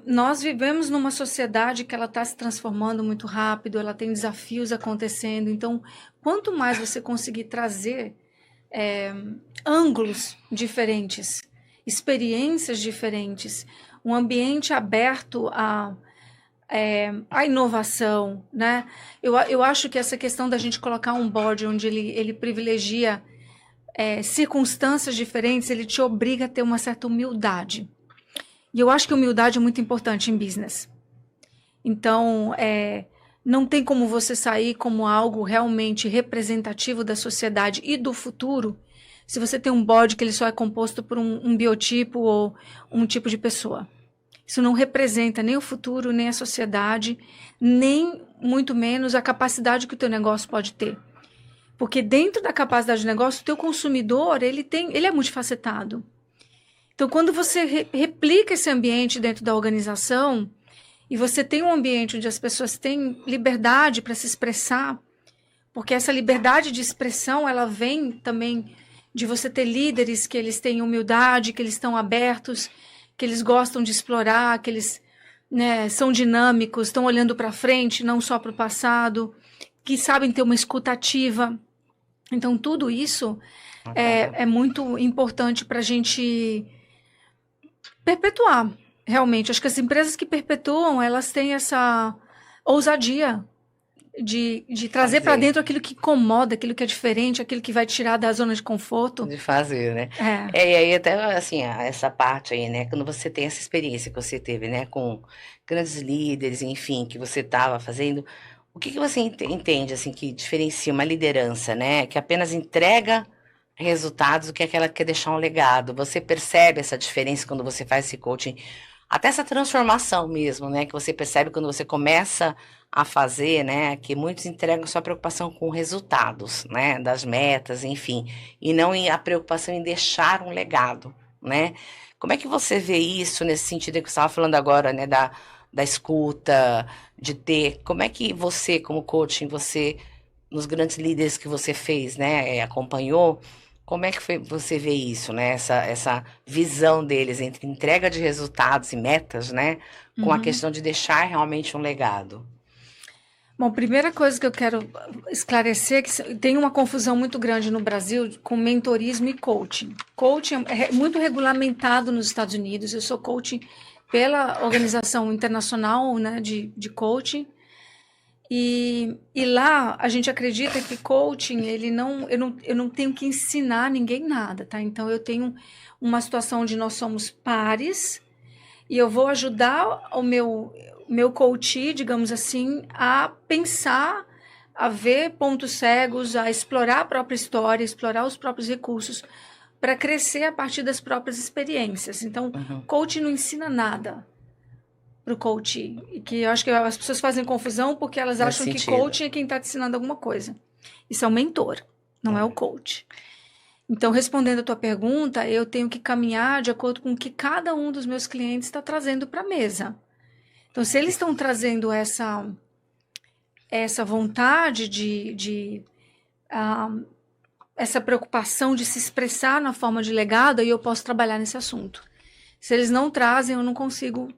Nós vivemos numa sociedade que ela está se transformando muito rápido, ela tem desafios acontecendo, então, quanto mais você conseguir trazer ângulos diferentes, experiências diferentes, um ambiente aberto a inovação, né? Eu acho que essa questão da gente colocar um board onde ele privilegia circunstâncias diferentes, ele te obriga a ter uma certa humildade. E eu acho que humildade é muito importante em business. Então, não tem como você sair como algo realmente representativo da sociedade e do futuro se você tem um board que ele só é composto por um biotipo ou um tipo de pessoa. Isso não representa nem o futuro, nem a sociedade, nem muito menos a capacidade que o teu negócio pode ter. Porque dentro da capacidade de negócio, o teu consumidor, ele é multifacetado. Então, quando você replica esse ambiente dentro da organização e você tem um ambiente onde as pessoas têm liberdade para se expressar, porque essa liberdade de expressão, ela vem também de você ter líderes que eles têm humildade, que eles estão abertos, que eles gostam de explorar, que eles, né, são dinâmicos, estão olhando para frente, não só para o passado, que sabem ter uma escuta ativa. Então, tudo isso é muito importante para a gente perpetuar, realmente. Acho que as empresas que perpetuam, elas têm essa ousadia de trazer para dentro aquilo que incomoda, aquilo que é diferente, aquilo que vai tirar da zona de conforto. De fazer, né? E aí até, assim, essa parte aí, né? Quando você tem essa experiência que você teve, né? Com grandes líderes, enfim, que você estava fazendo, o que você entende, assim, que diferencia uma liderança, né? Que apenas entrega resultados do que aquela que quer deixar um legado. Você percebe essa diferença quando você faz esse coaching? Até essa transformação mesmo, né? Que você percebe quando você começa a fazer, né? Que muitos entregam sua preocupação com resultados, né? Das metas, enfim. E não a preocupação em deixar um legado, né? Como é que você vê isso nesse sentido que você estava falando agora, né? Da escuta, de ter. Como é que você, como coaching, você, nos grandes líderes que você fez, né? Acompanhou. Como é que você vê isso, né? Essa visão deles entre entrega de resultados e metas, né? Com a questão de deixar realmente um legado. Bom, primeira coisa que eu quero esclarecer é que tem uma confusão muito grande no Brasil com mentorismo e coaching. Coaching é muito regulamentado nos Estados Unidos. Eu sou coaching pela Organização Internacional, né, de Coaching. E lá a gente acredita que coaching, eu não tenho que ensinar ninguém nada, tá? Então eu tenho uma situação onde nós somos pares e eu vou ajudar o meu coach, digamos assim, a pensar, a ver pontos cegos, a explorar a própria história, explorar os próprios recursos para crescer a partir das próprias experiências. Então, coaching não ensina nada para o coach, que eu acho que as pessoas fazem confusão porque elas acham que coaching é quem está te ensinando alguma coisa. Isso é o mentor, não é o coach. Então, respondendo a tua pergunta, eu tenho que caminhar de acordo com o que cada um dos meus clientes está trazendo para a mesa. Então, se eles estão trazendo essa vontade essa preocupação de se expressar na forma de legado, aí eu posso trabalhar nesse assunto. Se eles não trazem, eu não consigo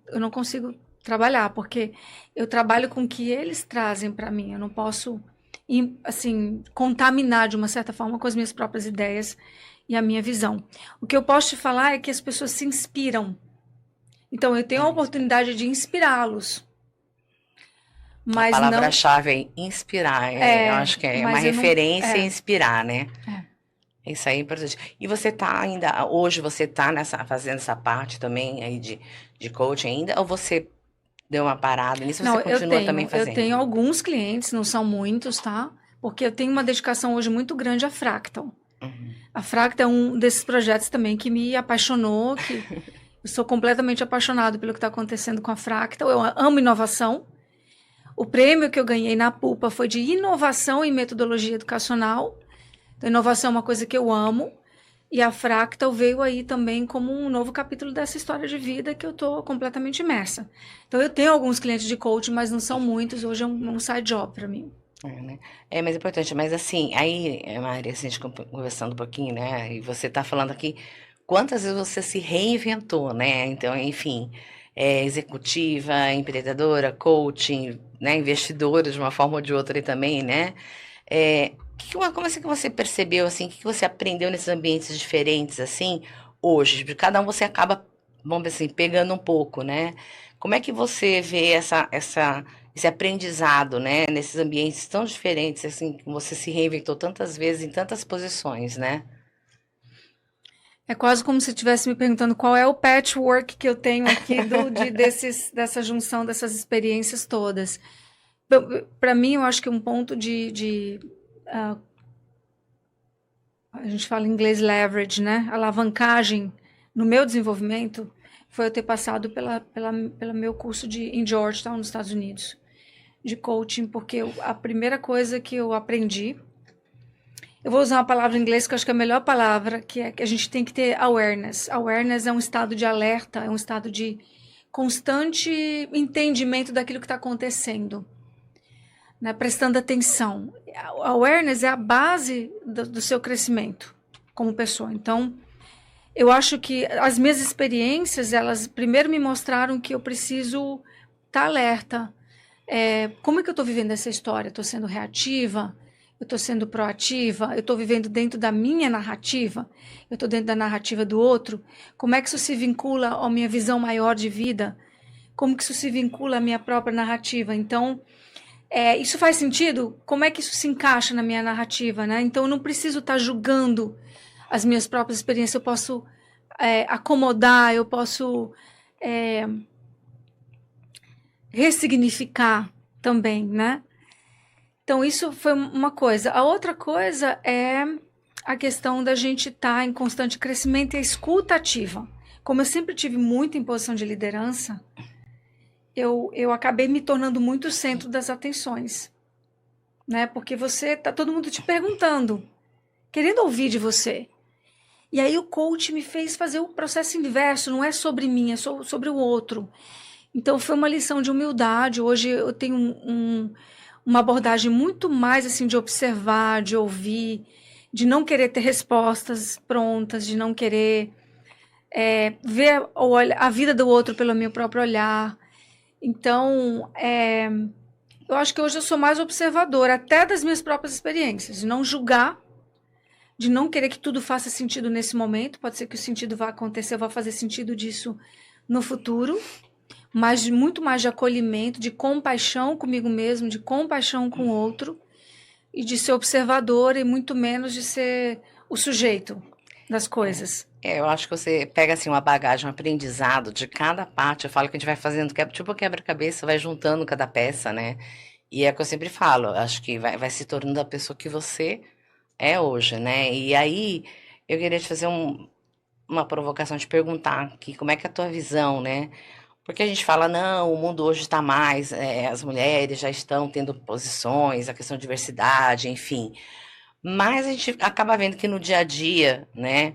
trabalhar, porque eu trabalho com o que eles trazem para mim. Eu não posso, assim, contaminar de uma certa forma com as minhas próprias ideias e a minha visão. O que eu posso te falar é que as pessoas se inspiram. Então, eu tenho a oportunidade de inspirá-los. Mas a palavra-chave é inspirar. Eu acho que é uma referência inspirar, né? Isso aí é importante. E você tá ainda, hoje você tá fazendo essa parte também aí de coaching ainda, ou você deu uma parada nisso? Você continua também fazendo? Eu tenho alguns clientes, não são muitos, tá? Porque eu tenho uma dedicação hoje muito grande à Fractal. A Fractal é um desses projetos também que me apaixonou, que eu sou completamente apaixonado pelo que está acontecendo com a Fractal. Eu amo inovação. O prêmio que eu ganhei na PUPA foi de inovação em metodologia educacional. Então, inovação é uma coisa que eu amo. E a Fractal veio aí também como um novo capítulo dessa história de vida que eu estou completamente imersa. Então, eu tenho alguns clientes de coaching, mas não são muitos. Hoje é um side job para mim. Né? Mas é importante. Mas assim, aí, Maria, assim, a gente conversando um pouquinho, né? E você está falando aqui, quantas vezes você se reinventou, né? Então, enfim, executiva, empreendedora, coaching, né? Investidora de uma forma ou de outra também, né? Como assim que você percebeu, assim, o que você aprendeu nesses ambientes diferentes, assim, hoje? De cada um você acaba, vamos dizer assim, pegando um pouco, né? Como é que você vê esse aprendizado, né? Nesses ambientes tão diferentes, assim, que você se reinventou tantas vezes em tantas posições, né? É quase como se estivesse me perguntando qual é o patchwork que eu tenho aqui dessa junção dessas experiências todas. Para mim, eu acho que um ponto a gente fala em inglês leverage, né? Alavancagem no meu desenvolvimento foi eu ter passado pelo meu curso em Georgetown, nos Estados Unidos, de coaching, porque a primeira coisa que eu aprendi, eu vou usar uma palavra em inglês que eu acho que é a melhor palavra, que é que a gente tem que ter awareness. Awareness é um estado de alerta, é um estado de constante entendimento daquilo que está acontecendo, né? Prestando atenção. A awareness é a base do seu crescimento como pessoa. Então, eu acho que as minhas experiências, elas primeiro me mostraram que eu preciso estar alerta. Como é que eu estou vivendo essa história? Estou sendo reativa? Eu estou sendo proativa? Eu estou vivendo dentro da minha narrativa? Eu estou dentro da narrativa do outro? Como é que isso se vincula à minha visão maior de vida? Como que isso se vincula à minha própria narrativa? Então, isso faz sentido? Como é que isso se encaixa na minha narrativa, né? Então, eu não preciso estar julgando as minhas próprias experiências. Eu posso acomodar, eu posso ressignificar também, né? Então, isso foi uma coisa. A outra coisa é a questão da gente estar em constante crescimento e a escuta ativa. Como eu sempre tive muito em posição de liderança, eu acabei me tornando muito o centro das atenções, né? Porque tá todo mundo te perguntando, querendo ouvir de você. E aí o coach me fez fazer o processo inverso, não é sobre mim, é sobre o outro. Então foi uma lição de humildade. Hoje eu tenho uma abordagem muito mais assim de observar, de ouvir, de não querer ter respostas prontas, de não querer ver a vida do outro pelo meu próprio olhar. Então, eu acho que hoje eu sou mais observadora, até das minhas próprias experiências, de não julgar, de não querer que tudo faça sentido nesse momento. Pode ser que o sentido vá acontecer, vá fazer sentido disso no futuro, mas muito mais de acolhimento, de compaixão comigo mesmo, de compaixão com o outro, e de ser observadora e muito menos de ser o sujeito das coisas. Eu acho que você pega assim uma bagagem, um aprendizado de cada parte. Eu falo que a gente vai fazendo tipo quebra-cabeça, vai juntando cada peça, né? E é o que eu sempre falo, acho que vai se tornando a pessoa que você é hoje, né? E aí eu queria te fazer uma provocação, te perguntar aqui, como é que é a tua visão, né? Porque a gente fala, não, o mundo hoje está mais, as mulheres já estão tendo posições, a questão de diversidade, enfim. Mas a gente acaba vendo que no dia a dia, né,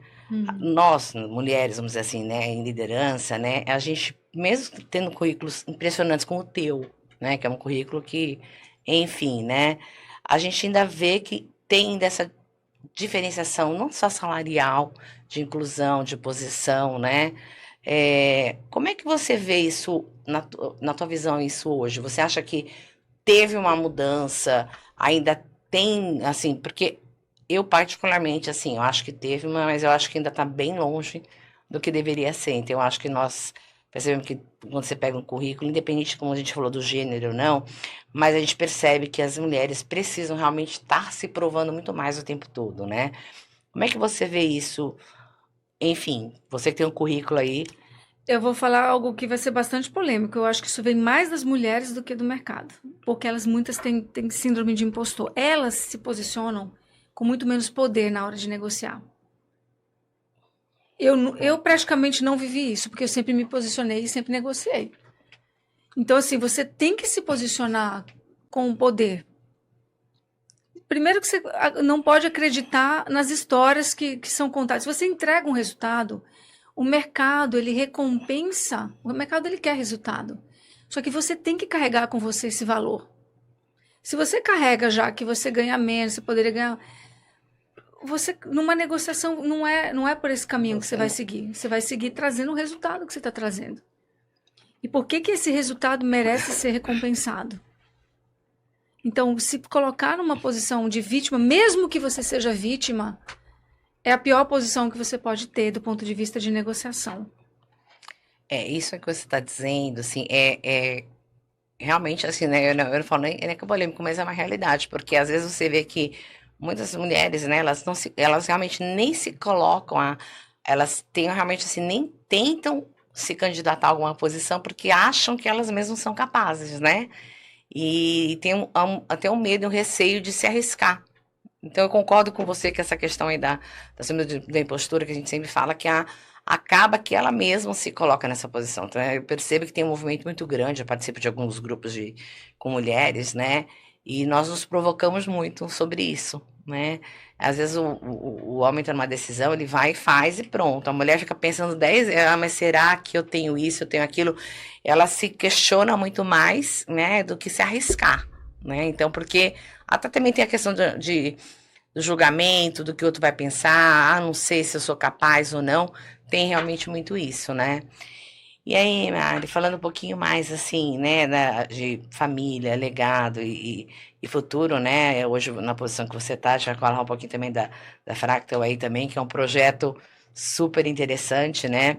nós, mulheres, vamos dizer assim, né, em liderança, né, a gente, mesmo tendo currículos impressionantes como o teu, né, que é um currículo que, enfim, né, a gente ainda vê que tem dessa diferenciação, não só salarial, de inclusão, de posição, né? Como é que você vê isso na tua visão, isso hoje? Você acha que teve uma mudança, ainda tem, assim, porque eu particularmente, assim, eu acho que teve, mas eu acho que ainda está bem longe do que deveria ser. Então, eu acho que nós percebemos que quando você pega um currículo, independente de como a gente falou do gênero ou não, mas a gente percebe que as mulheres precisam realmente estar se provando muito mais o tempo todo, né? Como é que você vê isso? Enfim, você que tem um currículo aí. Eu vou falar algo que vai ser bastante polêmico. Eu acho que isso vem mais das mulheres do que do mercado. Porque elas muitas têm síndrome de impostor. Elas se posicionam com muito menos poder na hora de negociar. Eu praticamente não vivi isso, porque eu sempre me posicionei e sempre negociei. Então, assim, você tem que se posicionar com o poder. Primeiro que você não pode acreditar nas histórias que são contadas. Se você entrega um resultado, o mercado, ele recompensa, o mercado, ele quer resultado. Só que você tem que carregar com você esse valor. Se você carrega já que você ganha menos, você poderia ganhar... Você, numa negociação, não é por esse caminho que você vai seguir. Você vai seguir trazendo o resultado que você está trazendo. E por que esse resultado merece ser recompensado? Então, se colocar numa posição de vítima, mesmo que você seja vítima, é a pior posição que você pode ter do ponto de vista de negociação. Isso que você está dizendo, assim, realmente, assim, né, eu não falo nem que é polêmico, mas é uma realidade, porque às vezes você vê que muitas mulheres, né, elas realmente nem se colocam elas têm realmente, assim, nem tentam se candidatar a alguma posição, porque acham que elas mesmas são capazes, né, e tem até um medo, um receio de se arriscar. Então, eu concordo com você que essa questão aí da síndrome da impostura, que a gente sempre fala, que acaba que ela mesma se coloca nessa posição. Então, eu percebo que tem um movimento muito grande, eu participo de alguns grupos com mulheres, né? E nós nos provocamos muito sobre isso, né? Às vezes o homem está numa decisão, ele vai e faz e pronto. A mulher fica pensando 10 vezes, mas será que eu tenho isso, eu tenho aquilo? Ela se questiona muito mais, né, do que se arriscar, né? Então, porque até também tem a questão do julgamento, do que o outro vai pensar, não sei se eu sou capaz ou não, tem realmente muito isso, né? E aí, Mari, falando um pouquinho mais assim, né, de família, legado e futuro, né? Hoje, na posição que você está, a gente vai falar um pouquinho também da Fractal aí também, que é um projeto super interessante, né?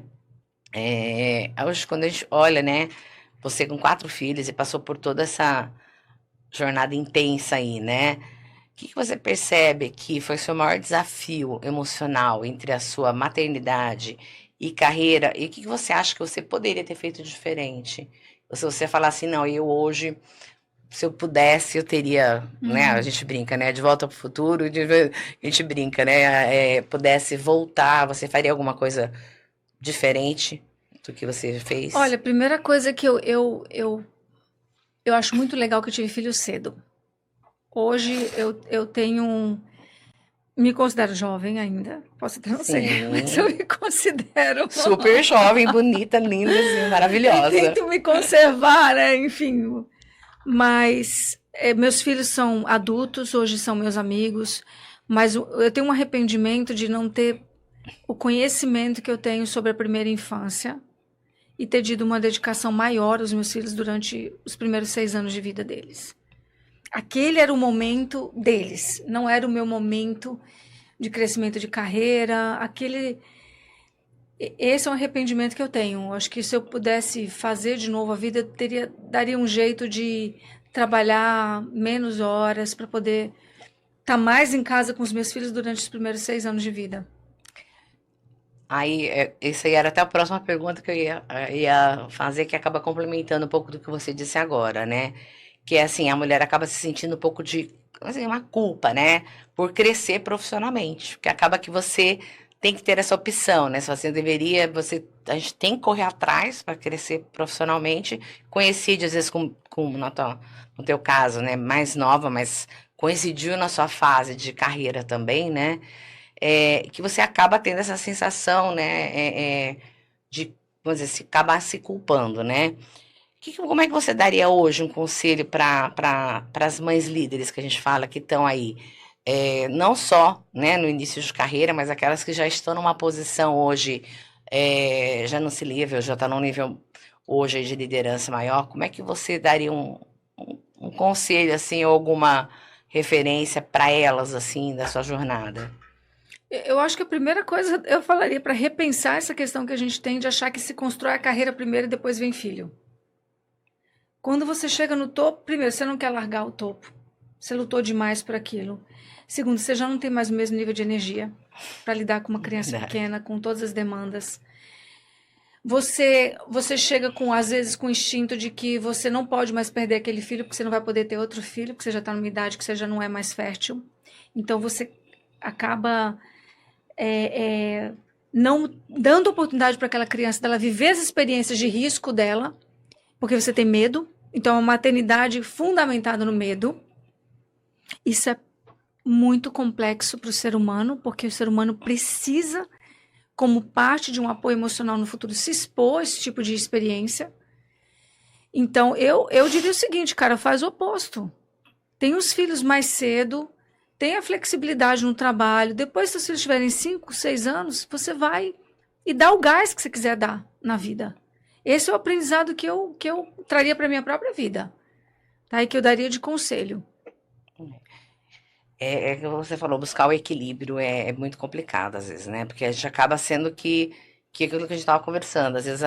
Hoje, quando a gente olha, né, você com 4 filhos e passou por toda essa jornada intensa aí, né? O que você percebe que foi seu maior desafio emocional entre a sua maternidade e carreira? E o que você acha que você poderia ter feito diferente? Se você falar assim, não, eu hoje, se eu pudesse, eu teria, né? A gente brinca, né? De volta para o futuro, a gente brinca, né? Pudesse voltar, você faria alguma coisa diferente do que você fez? Olha, a primeira coisa que eu acho muito legal que eu tive filho cedo. Hoje eu tenho. Me considero jovem ainda. Posso até não ser, mas eu Sim. me considero. Super jovem, bonita, linda, assim, Eu maravilhosa. tento me conservar, né? Enfim. Mas meus filhos são adultos, hoje são meus amigos. Mas eu tenho um arrependimento de não ter o conhecimento que eu tenho sobre a primeira infância e ter tido uma dedicação maior aos meus filhos durante os primeiros 6 anos de vida deles. Aquele era o momento deles, não era o meu momento de crescimento de carreira. Esse é um arrependimento que eu tenho. Acho que se eu pudesse fazer de novo a vida, eu daria um jeito de trabalhar menos horas para poder estar mais em casa com os meus filhos durante os primeiros 6 anos de vida. Aí, isso aí era até a próxima pergunta que eu ia fazer, que acaba complementando um pouco do que você disse agora, né? Que é assim, a mulher acaba se sentindo um pouco de, assim, uma culpa, né? Por crescer profissionalmente. Porque acaba que você tem que ter essa opção, né? Se você deveria, a gente tem que correr atrás para crescer profissionalmente. Coincide, às vezes, no teu caso, né? Mais nova, mas coincidiu na sua fase de carreira também, né? Que você acaba tendo essa sensação, né? De, vamos dizer, acabar se culpando, né? Como é que você daria hoje um conselho para as mães líderes que a gente fala que estão aí? Não só, né, no início de carreira, mas aquelas que já estão numa posição hoje, já nesse nível, já está num nível hoje de liderança maior. Como é que você daria um conselho, assim, ou alguma referência para elas, assim, da sua jornada? Eu acho que a primeira coisa eu falaria para repensar essa questão que a gente tem de achar que se constrói a carreira primeiro e depois vem filho. Quando você chega no topo, primeiro, você não quer largar o topo. Você lutou demais por aquilo. Segundo, você já não tem mais o mesmo nível de energia para lidar com uma criança pequena, com todas as demandas. Você chega com, às vezes, com o instinto de que você não pode mais perder aquele filho, porque você não vai poder ter outro filho, porque você já está numa idade que você já não é mais fértil. Então, você acaba não dando oportunidade para aquela criança dela viver as experiências de risco dela, porque você tem medo. Então, é uma maternidade fundamentada no medo. Isso é muito complexo para o ser humano, porque o ser humano precisa, como parte de um apoio emocional no futuro, se expor a esse tipo de experiência. Então, eu diria o seguinte, cara, faz o oposto. Tem os filhos mais cedo, tem a flexibilidade no trabalho. Depois, se os filhos tiverem 5, 6 anos, você vai e dá o gás que você quiser dar na vida. Esse é o aprendizado que eu traria para a minha própria vida, tá? E que eu daria de conselho. Que você falou, buscar o equilíbrio é muito complicado às vezes, né? Porque a gente acaba sendo que aquilo que a gente estava conversando, às vezes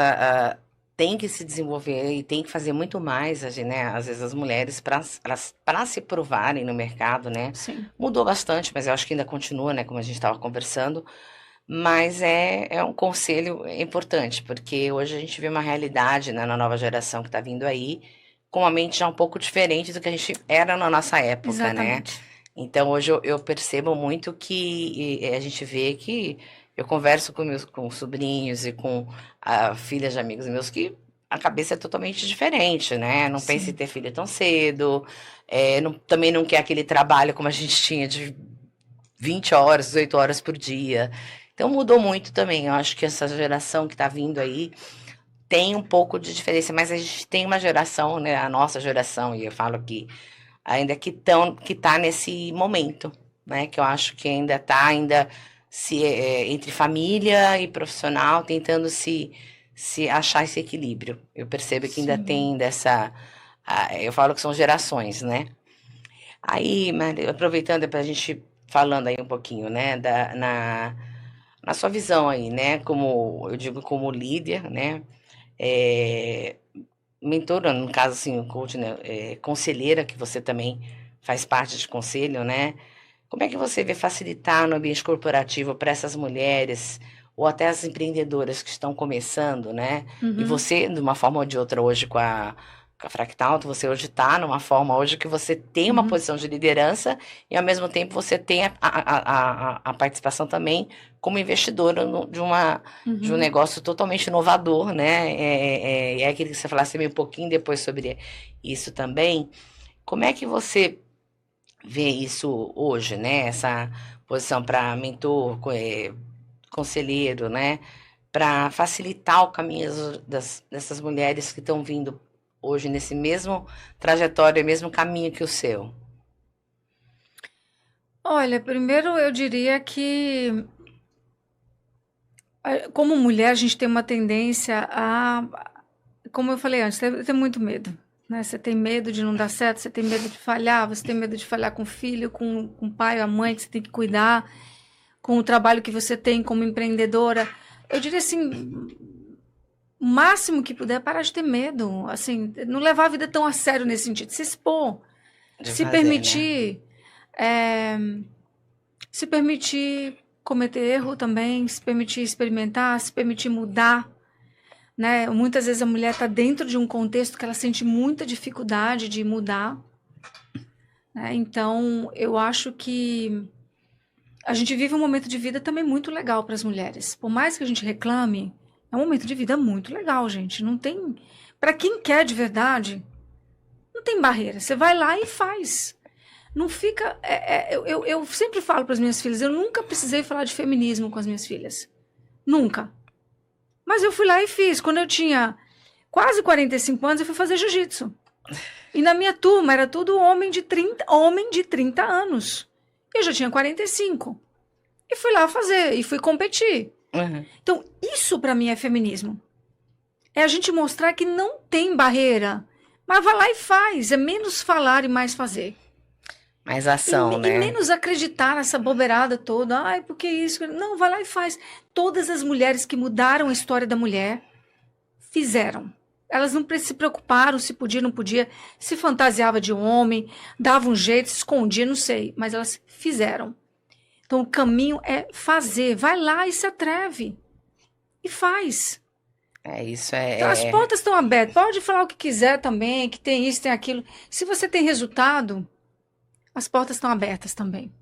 tem que se desenvolver e tem que fazer muito mais, né? Às vezes as mulheres para se provarem no mercado, né? Sim. Mudou bastante, mas eu acho que ainda continua, né? Como a gente estava conversando. Mas é um conselho importante, porque hoje a gente vê uma realidade, né, na nova geração que está vindo aí, com uma mente já um pouco diferente do que a gente era na nossa época, Exatamente. né? Então hoje eu percebo muito que a gente vê que eu converso com sobrinhos e com filhas de amigos meus que a cabeça é totalmente diferente, né? Não pensa em ter filho tão cedo, também não quer aquele trabalho como a gente tinha de 20 horas, 18 horas por dia. Então mudou muito também. Eu acho que essa geração que está vindo aí tem um pouco de diferença, mas a gente tem uma geração, né? A nossa geração, e eu falo que ainda que tá nesse momento, né? Que eu acho que ainda tá entre família e profissional, tentando se achar esse equilíbrio. Eu percebo que ainda tem eu falo que são gerações, né? Aí, Maria, aproveitando para a gente falando aí um pouquinho, né, na sua visão aí, né, como eu digo, como líder, né, é, mentora, no caso assim, o coach, né, conselheira, que você também faz parte de conselho, né, como é que você vê facilitar no ambiente corporativo para essas mulheres ou até as empreendedoras que estão começando, né, e você, de uma forma ou de outra, hoje com a Fractal, você hoje está numa forma hoje que você tem uma posição de liderança e ao mesmo tempo você tem a participação também como investidora de um negócio totalmente inovador, né? É aquele que você falasse um pouquinho depois sobre isso também. Como é que você vê isso hoje, né? Essa posição para mentor, conselheiro, né? Para facilitar o caminho dessas mulheres que estão vindo hoje nesse mesmo trajetória, mesmo caminho que o seu? Olha, primeiro eu diria que, como mulher, a gente tem uma tendência como eu falei antes, ter muito medo. Né? Você tem medo de não dar certo, você tem medo de falhar, você tem medo de falhar com o filho, com o pai, a mãe que você tem que cuidar, com o trabalho que você tem como empreendedora. Eu diria assim, o máximo que puder, parar de ter medo. Assim, não levar a vida tão a sério nesse sentido. Se expor, se permitir, né? Se permitir cometer erro também, se permitir experimentar, se permitir mudar. Né? Muitas vezes a mulher está dentro de um contexto que ela sente muita dificuldade de mudar. Né? Então, eu acho que a gente vive um momento de vida também muito legal para as mulheres. Por mais que a gente reclame, é um momento de vida muito legal, gente. Não tem. Para quem quer de verdade, não tem barreira. Você vai lá e faz. Não fica... eu sempre falo para as minhas filhas, eu nunca precisei falar de feminismo com as minhas filhas. Nunca. Mas eu fui lá e fiz. Quando eu tinha quase 45 anos, eu fui fazer jiu-jitsu. E na minha turma era tudo homem de 30 anos. Eu já tinha 45. E fui lá fazer, e fui competir. Uhum. Então, isso para mim é feminismo. É a gente mostrar que não tem barreira. Mas vai lá e faz. É menos falar e mais fazer. Mais ação, né? E menos acreditar nessa bobeirada toda. Ai, porque isso? Não, vai lá e faz. Todas as mulheres que mudaram a história da mulher fizeram. Elas não se preocuparam se podia, não podia, se fantasiava de homem, dava um jeito, se escondia, não sei. Mas elas fizeram. Então, o caminho é fazer. Vai lá e se atreve. E faz. Isso Então, as portas estão abertas. Pode falar o que quiser também, que tem isso, tem aquilo. Se você tem resultado, as portas estão abertas também.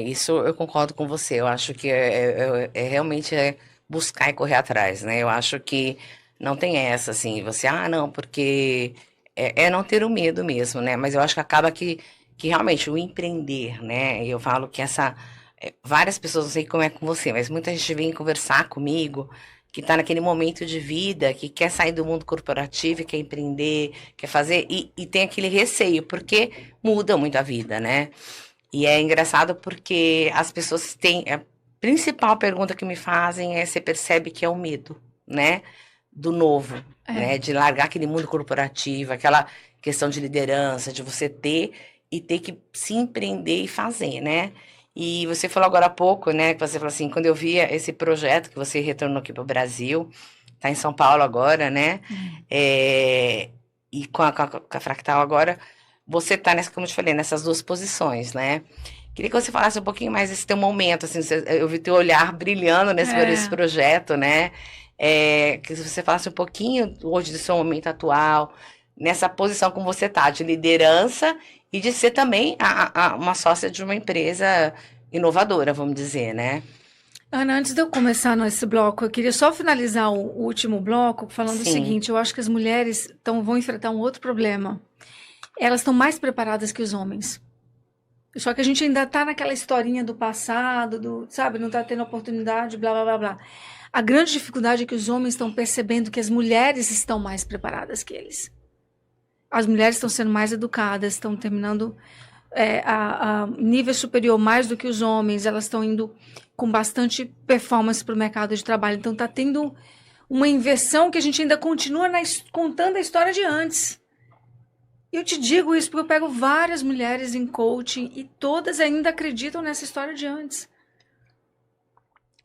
Isso eu concordo com você. Eu acho que realmente buscar e correr atrás, né? Eu acho que não tem essa, assim, você, não, porque é não ter o medo mesmo, né? Mas eu acho que acaba que realmente o empreender, né? Eu falo que várias pessoas, não sei como é com você, mas muita gente vem conversar comigo que está naquele momento de vida, que quer sair do mundo corporativo, quer empreender, quer fazer, e tem aquele receio, porque muda muito a vida, né? E é engraçado porque as pessoas têm. A principal pergunta que me fazem você percebe que é o medo, né? Do novo, né? De largar aquele mundo corporativo, aquela questão de liderança, de você ter que se empreender e fazer, né? E você falou agora há pouco, né? Que você falou assim, quando eu via esse projeto que você retornou aqui para o Brasil, tá em São Paulo agora, né? E com a Fractal agora, você tá como eu te falei, nessas duas posições, né? Queria que você falasse um pouquinho mais desse teu momento, assim, eu vi teu olhar brilhando nesse projeto, né? Que você falasse um pouquinho hoje do seu momento atual, nessa posição como você tá, de liderança e de ser também uma sócia de uma empresa inovadora, vamos dizer, né? Ana, antes de eu começar nesse bloco, eu queria só finalizar o último bloco falando o seguinte, eu acho que as mulheres vão enfrentar um outro problema. Elas estão mais preparadas que os homens. Só que a gente ainda está naquela historinha do passado, sabe? Não está tendo oportunidade, blá, blá, blá, blá. A grande dificuldade é que os homens estão percebendo que as mulheres estão mais preparadas que eles. As mulheres estão sendo mais educadas, estão terminando a nível superior mais do que os homens, elas estão indo com bastante performance para o mercado de trabalho. Então está tendo uma inversão que a gente ainda continua contando a história de antes. Eu te digo isso porque eu pego várias mulheres em coaching e todas ainda acreditam nessa história de antes.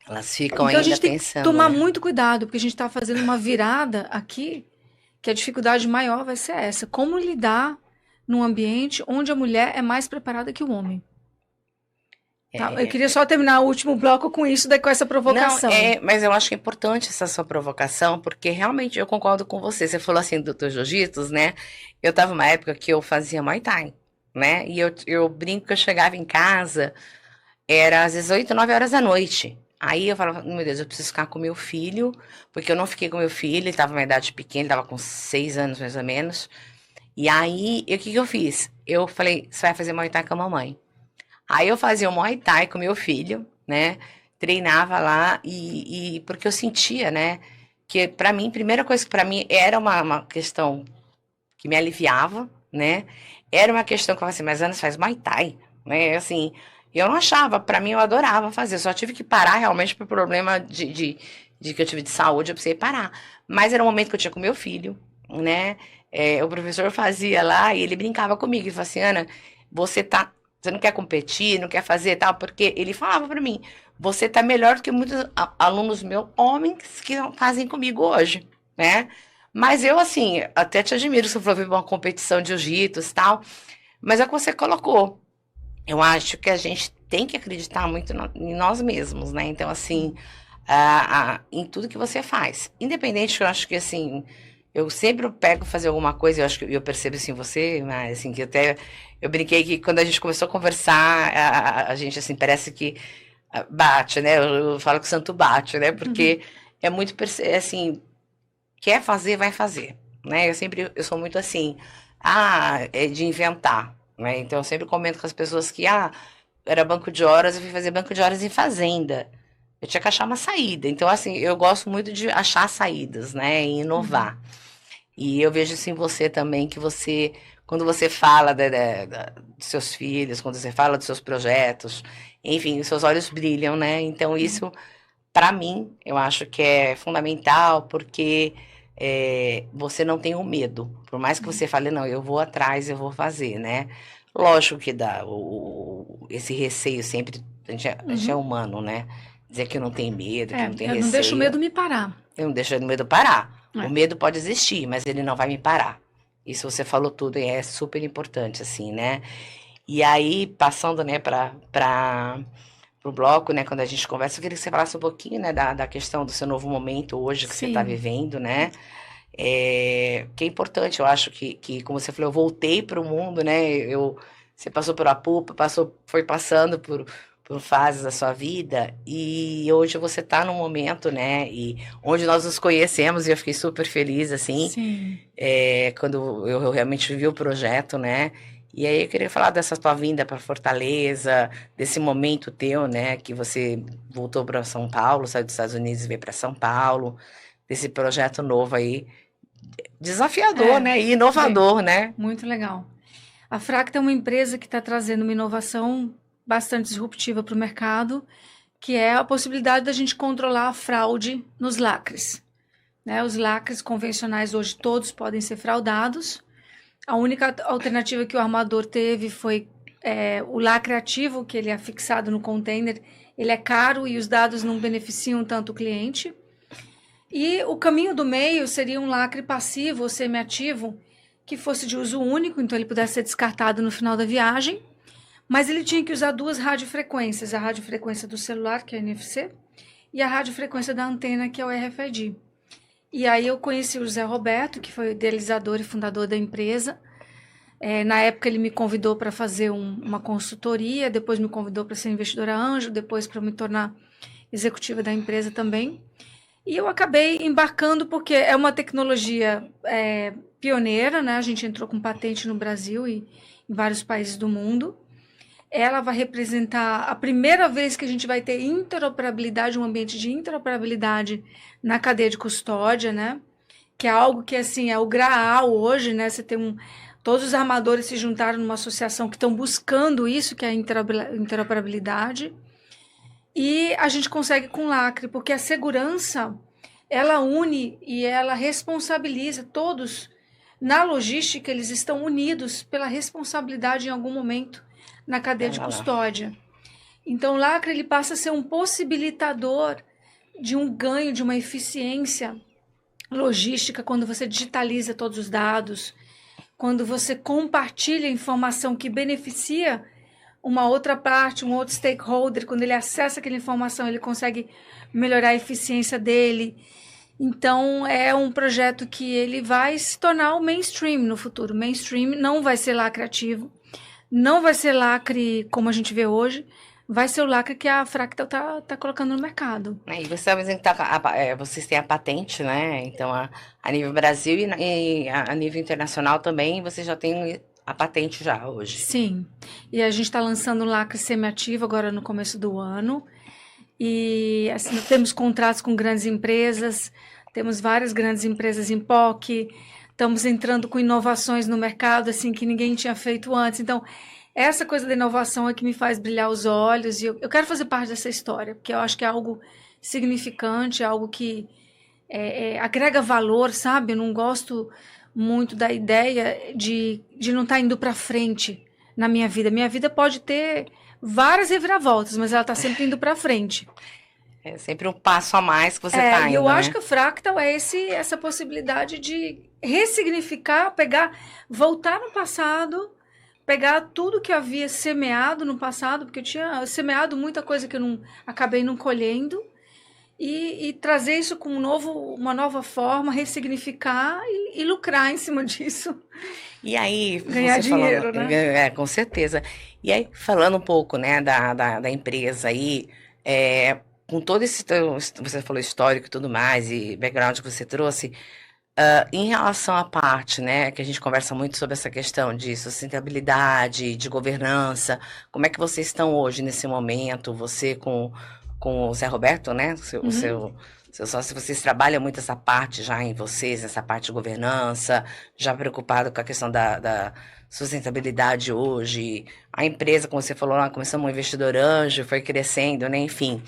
Elas ficam então, ainda a gente tem pensando, que tomar né? muito cuidado, porque a gente está fazendo uma virada aqui, que a dificuldade maior vai ser essa. Como lidar num ambiente onde a mulher é mais preparada que o homem? Tá? Eu queria só terminar o último bloco com isso, com essa provocação. Não, mas eu acho que é importante essa sua provocação, porque realmente eu concordo com você. Você falou assim do teu jiu-jitsu, né? Eu tava numa época que eu fazia Muay Thai, né? E eu brinco que eu chegava em casa, era às 18, 9 horas da noite. Aí eu falava, meu Deus, eu preciso ficar com meu filho, porque eu não fiquei com meu filho, ele tava numa idade pequena, ele tava com 6 anos mais ou menos. E aí, o que eu fiz? Eu falei, você vai fazer Muay Thai com a mamãe. Aí eu fazia o Muay Thai com meu filho, né? Treinava lá porque eu sentia, né? Que pra mim, primeira coisa que pra mim era uma questão que me aliviava, né? Era uma questão que eu falava assim, mas Ana, você faz Muay Thai, né? Assim, eu não achava, pra mim eu adorava fazer, eu só tive que parar realmente por problema de que eu tive de saúde, eu precisei parar. Mas era um momento que eu tinha com meu filho, né? O professor fazia lá e ele brincava comigo, ele falava assim, Ana, você não quer competir, não quer fazer tal, porque ele falava pra mim, você tá melhor do que muitos alunos meus, homens, que fazem comigo hoje, né? Mas eu, assim, até te admiro, você falou uma competição de jiu-jitsu e tal, mas é o que você colocou. Eu acho que a gente tem que acreditar muito em nós mesmos, né? Então, assim, em tudo que você faz. Independente, eu acho que, assim, eu sempre pego fazer alguma coisa, eu percebo assim você, mas assim, que eu brinquei que quando a gente começou a conversar, a gente assim, parece que bate, né? Eu falo que o santo bate, né? Porque é muito, assim, quer fazer, vai fazer, né? Eu sou muito assim, é de inventar, né? Então eu sempre comento com as pessoas que, era banco de horas, eu fui fazer banco de horas em fazenda. Eu tinha que achar uma saída. Então, assim, eu gosto muito de achar saídas, né? E Uhum. inovar. E eu vejo isso em você também, que você, quando você fala dos seus filhos, quando você fala dos seus projetos, enfim, os seus olhos brilham, né? Então, Uhum. isso, para mim, eu acho que é fundamental, porque você não tem o medo. Por mais que você fale, não, eu vou atrás, eu vou fazer, né? Lógico que dá esse receio sempre, a gente é Uhum. humano, né? Dizer que não tem medo, que É, não tem eu não deixo o receio. medo me parar. Eu não deixo o medo parar. O É. medo pode existir, mas ele não vai me parar. Isso você falou tudo e é super importante, assim, né? E aí, passando, né, para o bloco, né, quando a gente conversa, eu queria que você falasse um pouquinho, né, da questão do seu novo momento hoje que você está Sim. vivendo, né? Que é importante, eu acho que, como você falou, eu voltei para o mundo, né? Você passou por Apupa, foi passando por fases da sua vida e hoje você está num momento, né? E onde nós nos conhecemos e eu fiquei super feliz, assim, Sim. quando eu realmente vi o projeto, né? E aí eu queria falar dessa tua vinda para Fortaleza, desse momento teu, né? Que você voltou para São Paulo, saiu dos Estados Unidos e veio para São Paulo, desse projeto novo aí. Desafiador, É, né? E bem, inovador, né? muito legal. A Fracta é uma empresa que está trazendo uma inovação bastante disruptiva para o mercado, que é a possibilidade da gente controlar a fraude nos lacres. Né? Os lacres convencionais hoje todos podem ser fraudados. A única alternativa que o armador teve foi o lacre ativo, que ele é fixado no container. Ele é caro e os dados não beneficiam tanto o cliente. E o caminho do meio seria um lacre passivo ou semiativo, que fosse de uso único, então ele pudesse ser descartado no final da viagem, mas ele tinha que usar duas radiofrequências, a radiofrequência do celular, que é a NFC, e a radiofrequência da antena, que é o RFID. E aí eu conheci o José Roberto, que foi o idealizador e fundador da empresa. Na época ele me convidou para fazer uma consultoria, depois me convidou para ser investidora anjo, depois para me tornar executiva da empresa também. E eu acabei embarcando porque é uma tecnologia pioneira, né? A gente entrou com patente no Brasil e em vários países do mundo. Ela vai representar a primeira vez que a gente vai ter interoperabilidade, um ambiente de interoperabilidade na cadeia de custódia, né? Que é algo que assim é o graal hoje, né? Você tem todos os armadores se juntaram numa associação que estão buscando isso, que é a interoperabilidade. E a gente consegue com lacre, porque a segurança ela une e ela responsabiliza todos. Na logística, eles estão unidos pela responsabilidade em algum momento na cadeia de Olha lá. custódia. Então, o lacre ele passa a ser um possibilitador de um ganho, de uma eficiência logística quando você digitaliza todos os dados, quando você compartilha informação que beneficia uma outra parte, um outro stakeholder, quando ele acessa aquela informação, ele consegue melhorar a eficiência dele. Então, é um projeto que ele vai se tornar o mainstream no futuro. Mainstream não vai ser lacre ativo, não vai ser lacre como a gente vê hoje, vai ser o lacre que a Fractal tá colocando no mercado. E você está dizendo que vocês têm a patente, né? Então, a nível Brasil e a nível internacional também, vocês já têm a patente já hoje. Sim, e a gente está lançando o lacre semiativo agora no começo do ano. E assim, temos contratos com grandes empresas, temos várias grandes empresas em POC, estamos entrando com inovações no mercado assim que ninguém tinha feito antes. Então, essa coisa da inovação é que me faz brilhar os olhos e eu quero fazer parte dessa história, porque eu acho que é algo significante, algo que agrega valor, sabe? Eu não gosto muito da ideia de não estar indo para frente na minha vida. Minha vida pode ter várias reviravoltas, mas ela está sempre indo para frente. É sempre um passo a mais que você está E eu indo, acho né? que o Fractal é essa possibilidade de ressignificar, voltar no passado, pegar tudo que havia semeado no passado, porque eu tinha semeado muita coisa que eu acabei não colhendo, e trazer isso com uma nova forma, ressignificar e lucrar em cima disso. E aí, Ganhar você falando, dinheiro, né? com certeza. E aí, falando um pouco, né, da empresa aí, com todo esse, você falou histórico e tudo mais, e background que você trouxe, Em relação à parte, né, que a gente conversa muito sobre essa questão de sustentabilidade, de governança, como é que vocês estão hoje nesse momento? Você com o Zé Roberto, né, seu sócio, vocês trabalham muito essa parte já em vocês, essa parte de governança, já preocupado com a questão da sustentabilidade hoje? A empresa, como você falou lá, começamos um investidor anjo, foi crescendo, né, enfim.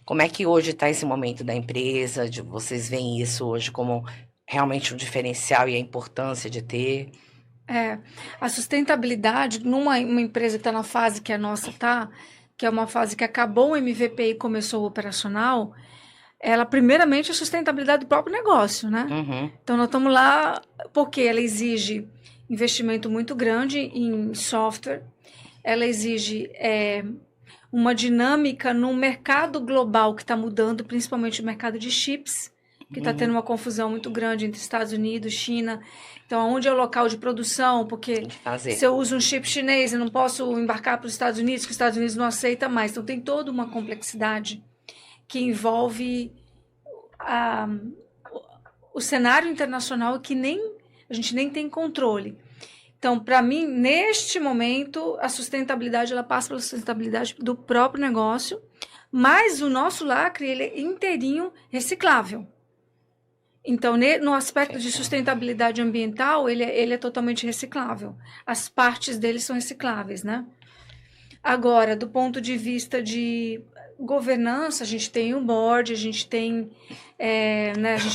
Como é que hoje está esse momento da empresa? Vocês veem isso hoje como realmente um diferencial e a importância de ter? A sustentabilidade numa uma empresa que está na fase que a nossa está, que é uma fase que acabou o MVP e começou o operacional, ela primeiramente é a sustentabilidade do próprio negócio, né? Uhum. Então nós estamos lá porque ela exige investimento muito grande em software, ela exige uma dinâmica no mercado global que está mudando, principalmente o mercado de chips, que está tendo uma confusão muito grande entre Estados Unidos, China. Então, onde é o local de produção? Porque se eu uso um chip chinês, eu não posso embarcar para os Estados Unidos, que os Estados Unidos não aceita mais. Então, tem toda uma complexidade que envolve o cenário internacional que a gente nem tem controle. Então, para mim, neste momento, a sustentabilidade ela passa pela sustentabilidade do próprio negócio, mas o nosso lacre ele é inteirinho reciclável. Então, no aspecto de sustentabilidade ambiental, ele é totalmente reciclável. As partes dele são recicláveis, né? Agora, do ponto de vista de governança, a gente tem o board, a gente tem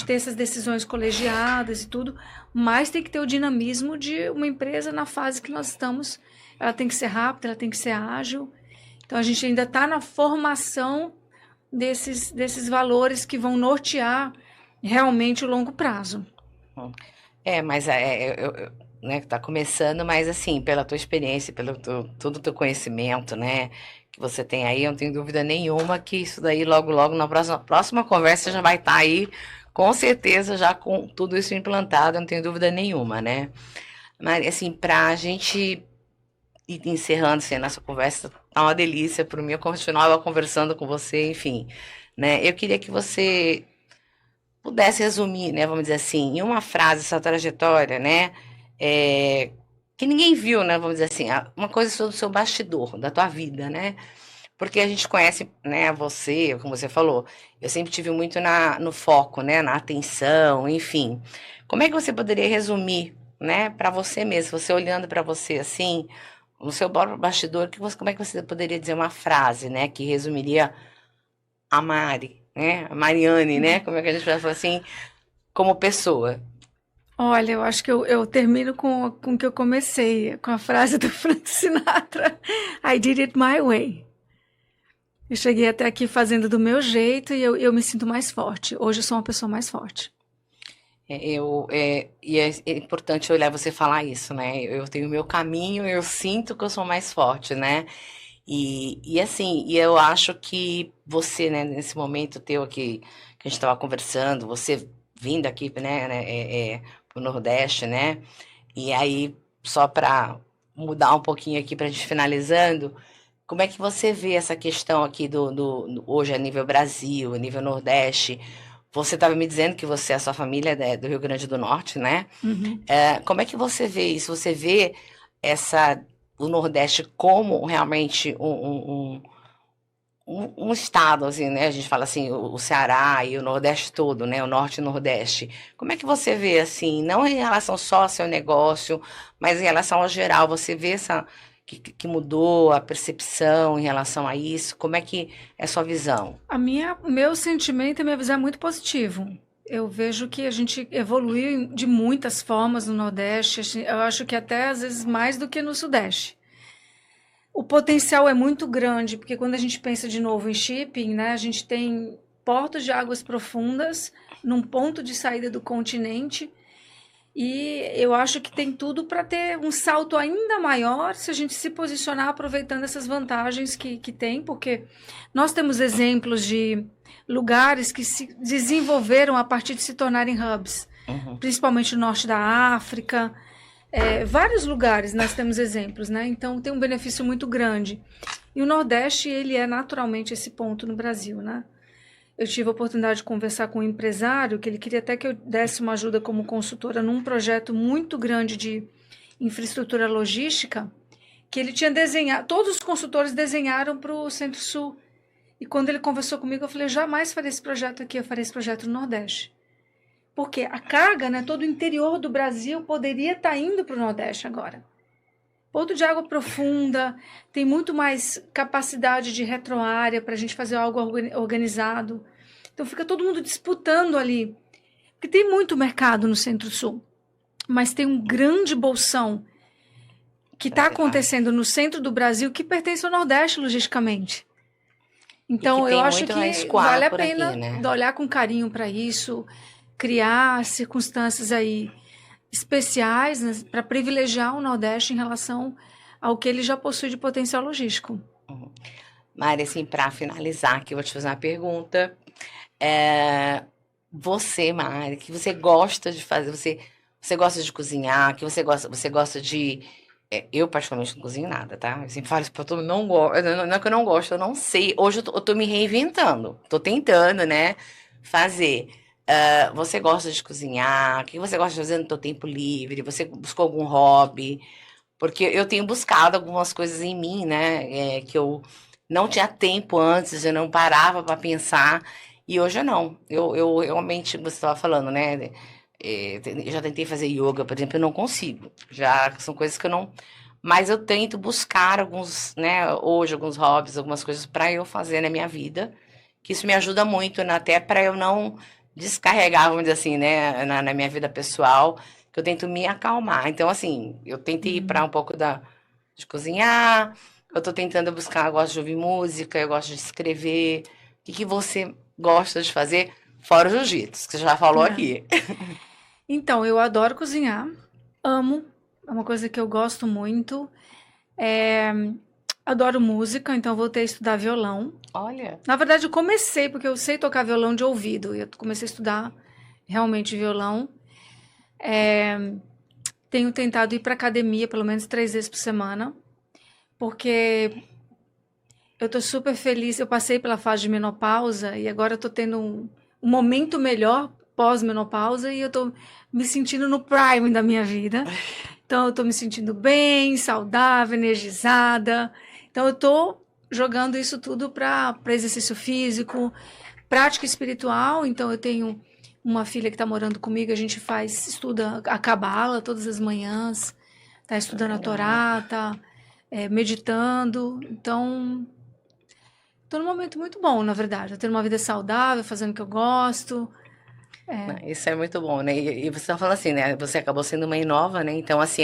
essas decisões colegiadas e tudo, mas tem que ter o dinamismo de uma empresa na fase que nós estamos. Ela tem que ser rápida, ela tem que ser ágil. Então, a gente ainda está na formação desses valores que vão nortear realmente o longo prazo. Mas né, tá começando, mas assim, pela tua experiência, todo o teu conhecimento, né, que você tem aí, eu não tenho dúvida nenhuma que isso daí logo, logo na próxima conversa já vai estar aí, com certeza, já com tudo isso implantado, eu não tenho dúvida nenhuma, né? Mas assim, pra gente ir encerrando assim, a nossa conversa, tá uma delícia para mim, eu continuava conversando com você, enfim, né? Eu queria que você pudesse resumir, né, vamos dizer assim, em uma frase, essa trajetória, né, que ninguém viu, né, vamos dizer assim, uma coisa sobre o seu bastidor, da tua vida, né, porque a gente conhece, né, você, como você falou, eu sempre tive muito no foco, né, na atenção, enfim. Como é que você poderia resumir, né, para você mesmo, você olhando para você assim, no seu bastidor, como é que você poderia dizer uma frase, né, que resumiria a Mari, né? A Mariane, né? Como é que a gente vai falar assim, como pessoa? Olha, eu acho que eu termino com o que eu comecei, com a frase do Frank Sinatra, I did it my way. Eu cheguei até aqui fazendo do meu jeito e eu me sinto mais forte. Hoje eu sou uma pessoa mais forte. E é importante olhar você falar isso, né? Eu tenho o meu caminho, eu sinto que eu sou mais forte, né? E assim, eu acho que você, né, nesse momento teu aqui, que a gente estava conversando, você vindo aqui, né, pro Nordeste, né? E aí, só para mudar um pouquinho aqui para a gente finalizando, como é que você vê essa questão aqui hoje a nível Brasil, a nível Nordeste? Você estava me dizendo que a sua família é do Rio Grande do Norte, né? Uhum. Como é que você vê isso? Você vê o Nordeste como realmente um estado, assim, né? A gente fala assim, o Ceará e o Nordeste todo, né? O Norte e o Nordeste. Como é que você vê, assim, não em relação só ao seu negócio, mas em relação ao geral, você vê que mudou a percepção em relação a isso? Como é que é a sua visão? O meu sentimento e a minha visão é muito positivo. Eu vejo que a gente evoluiu de muitas formas no Nordeste, eu acho que até às vezes mais do que no Sudeste. O potencial é muito grande, porque quando a gente pensa de novo em shipping, né, a gente tem portos de águas profundas num ponto de saída do continente, e eu acho que tem tudo para ter um salto ainda maior se a gente se posicionar aproveitando essas vantagens que tem, porque nós temos exemplos de lugares que se desenvolveram a partir de se tornarem hubs, principalmente no norte da África, vários lugares nós temos exemplos, né? Então tem um benefício muito grande. E o Nordeste, ele é naturalmente esse ponto no Brasil, né? eu tive a oportunidade de conversar com um empresário que ele queria até que eu desse uma ajuda como consultora num projeto muito grande de infraestrutura logística, que ele tinha desenhado, todos os consultores desenharam para o Centro-Sul. E quando ele conversou comigo, eu falei, eu jamais farei esse projeto aqui, eu farei esse projeto no Nordeste. Porque a carga, né, todo o interior do Brasil poderia estar indo para o Nordeste agora. Porto de água profunda, tem muito mais capacidade de retroárea para a gente fazer algo organizado. Então fica todo mundo disputando ali. Porque tem muito mercado no Centro-Sul, mas tem um grande bolsão que está acontecendo no centro do Brasil que pertence ao Nordeste logisticamente. Então eu acho que vale a pena aqui, né? olhar com carinho para isso, criar circunstâncias aí especiais, né, para privilegiar o Nordeste em relação ao que ele já possui de potencial logístico. Mari, assim, para finalizar aqui, eu vou te fazer uma pergunta. Você, Mari, que você gosta de fazer, você gosta de cozinhar, que você gosta de... eu, particularmente, não cozinho nada, tá? Eu sempre falo isso pra todo mundo, não gosto, não é que eu não gosto, eu não sei. Hoje eu tô me reinventando, tô tentando, né, fazer. Você gosta de cozinhar? O que você gosta de fazer no seu tempo livre? Você buscou algum hobby? Porque eu tenho buscado algumas coisas em mim, né? Que eu não tinha tempo antes, eu não parava para pensar. E hoje eu não. Eu realmente, você estava falando, né? Eu já tentei fazer yoga, por exemplo, eu não consigo. Já são coisas que eu não. Mas eu tento buscar alguns, né? Hoje, alguns hobbies, algumas coisas para eu fazer na minha vida. Que isso me ajuda muito, né, até para eu não descarregar, vamos dizer assim, né, na minha vida pessoal, que eu tento me acalmar. Então, assim, eu tentei ir para um pouco de cozinhar, eu tô tentando buscar, eu gosto de ouvir música, eu gosto de escrever. O que você gosta de fazer, fora o jiu-jitsu, que você já falou aqui? Então, eu adoro cozinhar, amo, é uma coisa que eu gosto muito. Adoro música, então eu voltei a estudar violão. Olha. Na verdade, eu comecei, porque eu sei tocar violão de ouvido, e eu comecei a estudar realmente violão. Tenho tentado ir para academia pelo menos 3 vezes por semana, porque eu tô super feliz. Eu passei pela fase de menopausa e agora eu tô tendo um momento melhor pós-menopausa e eu tô me sentindo no prime da minha vida. Então eu tô me sentindo bem, saudável, energizada. Então eu tô jogando isso tudo para exercício físico, prática espiritual. Então eu tenho uma filha que está morando comigo, a gente estuda a Cabala todas as manhãs, tá estudando a Torá, tá meditando. Então, tô num momento muito bom, na verdade. Eu tendo uma vida saudável, fazendo o que eu gosto. Isso é muito bom, né? E você tá falando assim, né? Você acabou sendo mãe nova, né? Então, assim,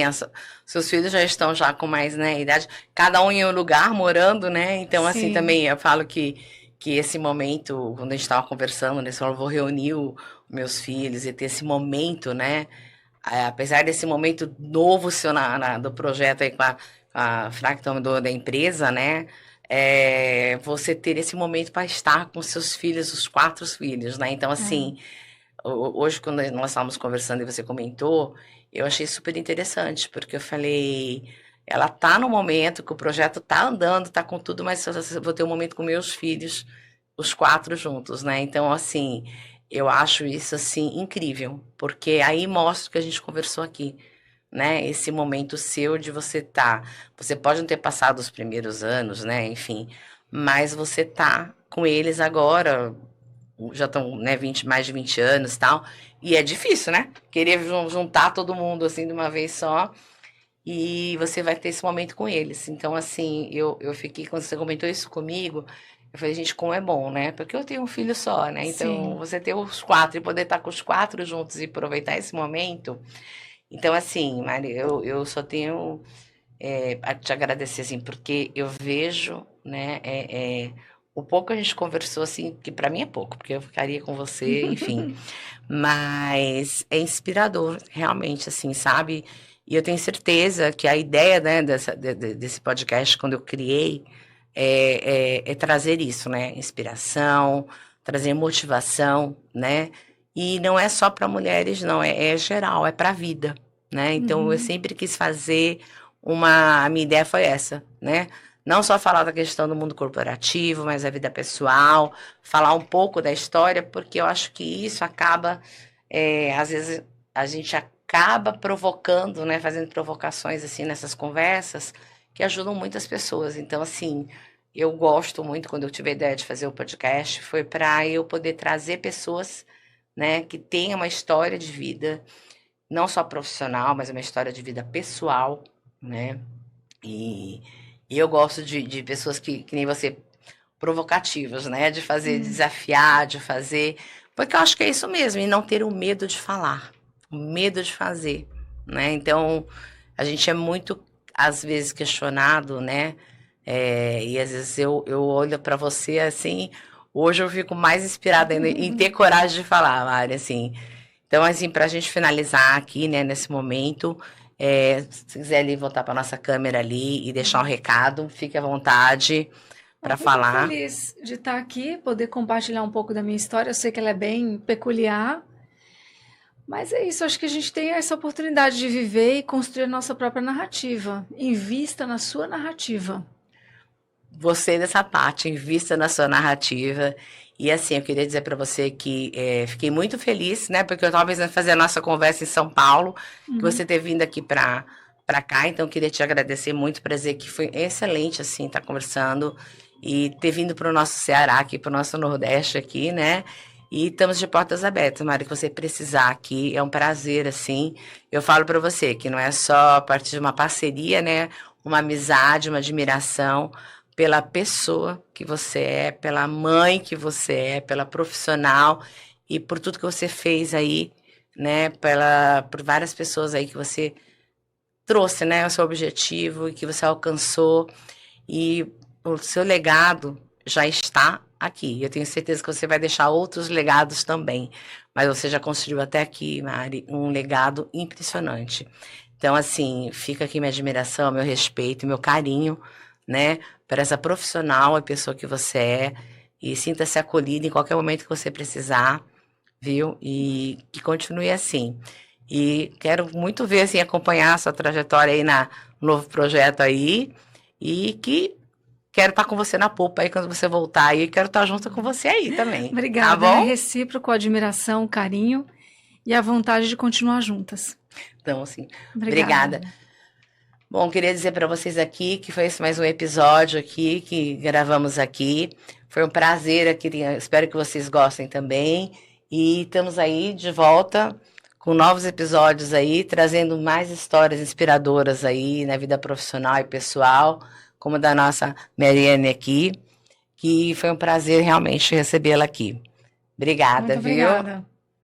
seus filhos já estão já com mais, né, idade, cada um em um lugar, morando, né? Então, assim, Sim. também eu falo que esse momento, quando a gente estava conversando, né? Eu vou reunir meus filhos e ter esse momento, né? Apesar desse momento novo seu do projeto aí com a Fractal da empresa, né? Você ter esse momento para estar com seus filhos, os 4 filhos, né? Então, assim... Hoje, quando nós estávamos conversando e você comentou, eu achei super interessante, porque eu falei, ela tá no momento que o projeto tá andando, tá com tudo, mas eu vou ter um momento com meus filhos, os 4 juntos, né? Então, assim, eu acho isso, assim, incrível, porque aí mostra o que a gente conversou aqui, né? Esse momento seu de você pode não ter passado os primeiros anos, né? Enfim, mas você tá com eles agora, já estão, né, mais de 20 anos e tal. E é difícil, né? Querer juntar todo mundo assim de uma vez só. E você vai ter esse momento com eles. Então, assim, eu fiquei, quando você comentou isso comigo, eu falei, gente, como é bom, né? Porque eu tenho um filho só, né? Então, você ter os 4 e poder estar com os 4 juntos e aproveitar esse momento. Então, assim, Mari, eu só tenho a te agradecer, assim, porque eu vejo, né, o pouco que a gente conversou, assim, que para mim é pouco, porque eu ficaria com você, enfim, mas é inspirador, realmente, assim, sabe? E eu tenho certeza que a ideia, né, desse podcast, quando eu criei, é trazer isso, né? Inspiração, trazer motivação, né? E não é só para mulheres, não, é geral, é para a vida, né? Então, eu sempre quis fazer a minha ideia foi essa, né? Não só falar da questão do mundo corporativo, mas da vida pessoal, falar um pouco da história, porque eu acho que isso acaba, às vezes, a gente acaba provocando, né, fazendo provocações assim nessas conversas que ajudam muitas pessoas. Então, assim, eu gosto muito, quando eu tive a ideia de fazer o podcast, foi para eu poder trazer pessoas, né, que tenham uma história de vida, não só profissional, mas uma história de vida pessoal, né? E, e eu gosto de pessoas que nem você, provocativas, né? De fazer, desafiar, de fazer. Porque eu acho que é isso mesmo, e não ter o medo de falar, o medo de fazer, né? Então, a gente é muito, às vezes, questionado, né? E às vezes eu olho para você assim, hoje eu fico mais inspirada ainda em ter coragem de falar, Mari, assim. Então, assim, para a gente finalizar aqui, né, nesse momento, se quiser ali voltar para nossa câmera ali e deixar um recado, fique à vontade para Estou muito falar. feliz de estar aqui, poder compartilhar um pouco da minha história. Eu sei que ela é bem peculiar, mas é isso. Acho que a gente tem essa oportunidade de viver e construir a nossa própria narrativa. Invista na sua narrativa. Você dessa parte, invista na sua narrativa. E assim, eu queria dizer para você que fiquei muito feliz, né? Porque eu estava pensando em fazer a nossa conversa em São Paulo, que você ter vindo aqui para cá. Então, eu queria te agradecer muito, para dizer que foi excelente, assim, estar conversando e ter vindo para o nosso Ceará, aqui para o nosso Nordeste aqui, né? E estamos de portas abertas, Mari, que você precisar aqui, é um prazer, assim. Eu falo para você que não é só a partir de uma parceria, né? Uma amizade, uma admiração pela pessoa que você é, pela mãe que você é, pela profissional e por tudo que você fez aí, né? Por várias pessoas aí que você trouxe, né? O seu objetivo e que você alcançou. E o seu legado já está aqui. Eu tenho certeza que você vai deixar outros legados também. Mas você já construiu até aqui, Mari, um legado impressionante. Então, assim, fica aqui minha admiração, meu respeito, meu carinho, né, para essa profissional, a pessoa que você é. E sinta-se acolhida em qualquer momento que você precisar, viu? E que continue assim. E quero muito ver, assim, acompanhar a sua trajetória aí no novo projeto aí. E que quero estar com você na polpa aí quando você voltar aí. Quero estar junto com você aí também. Tá Obrigada. É bom? recíproco, admiração, carinho e a vontade de continuar juntas. Então, assim, Obrigada. obrigada. Bom, queria dizer para vocês aqui que foi esse mais um episódio aqui que gravamos aqui. Foi um prazer aqui. Espero que vocês gostem também. E estamos aí de volta com novos episódios aí, trazendo mais histórias inspiradoras aí na vida profissional e pessoal, como da nossa Mariane aqui, que foi um prazer realmente recebê-la aqui. Obrigada, Muito viu? obrigada.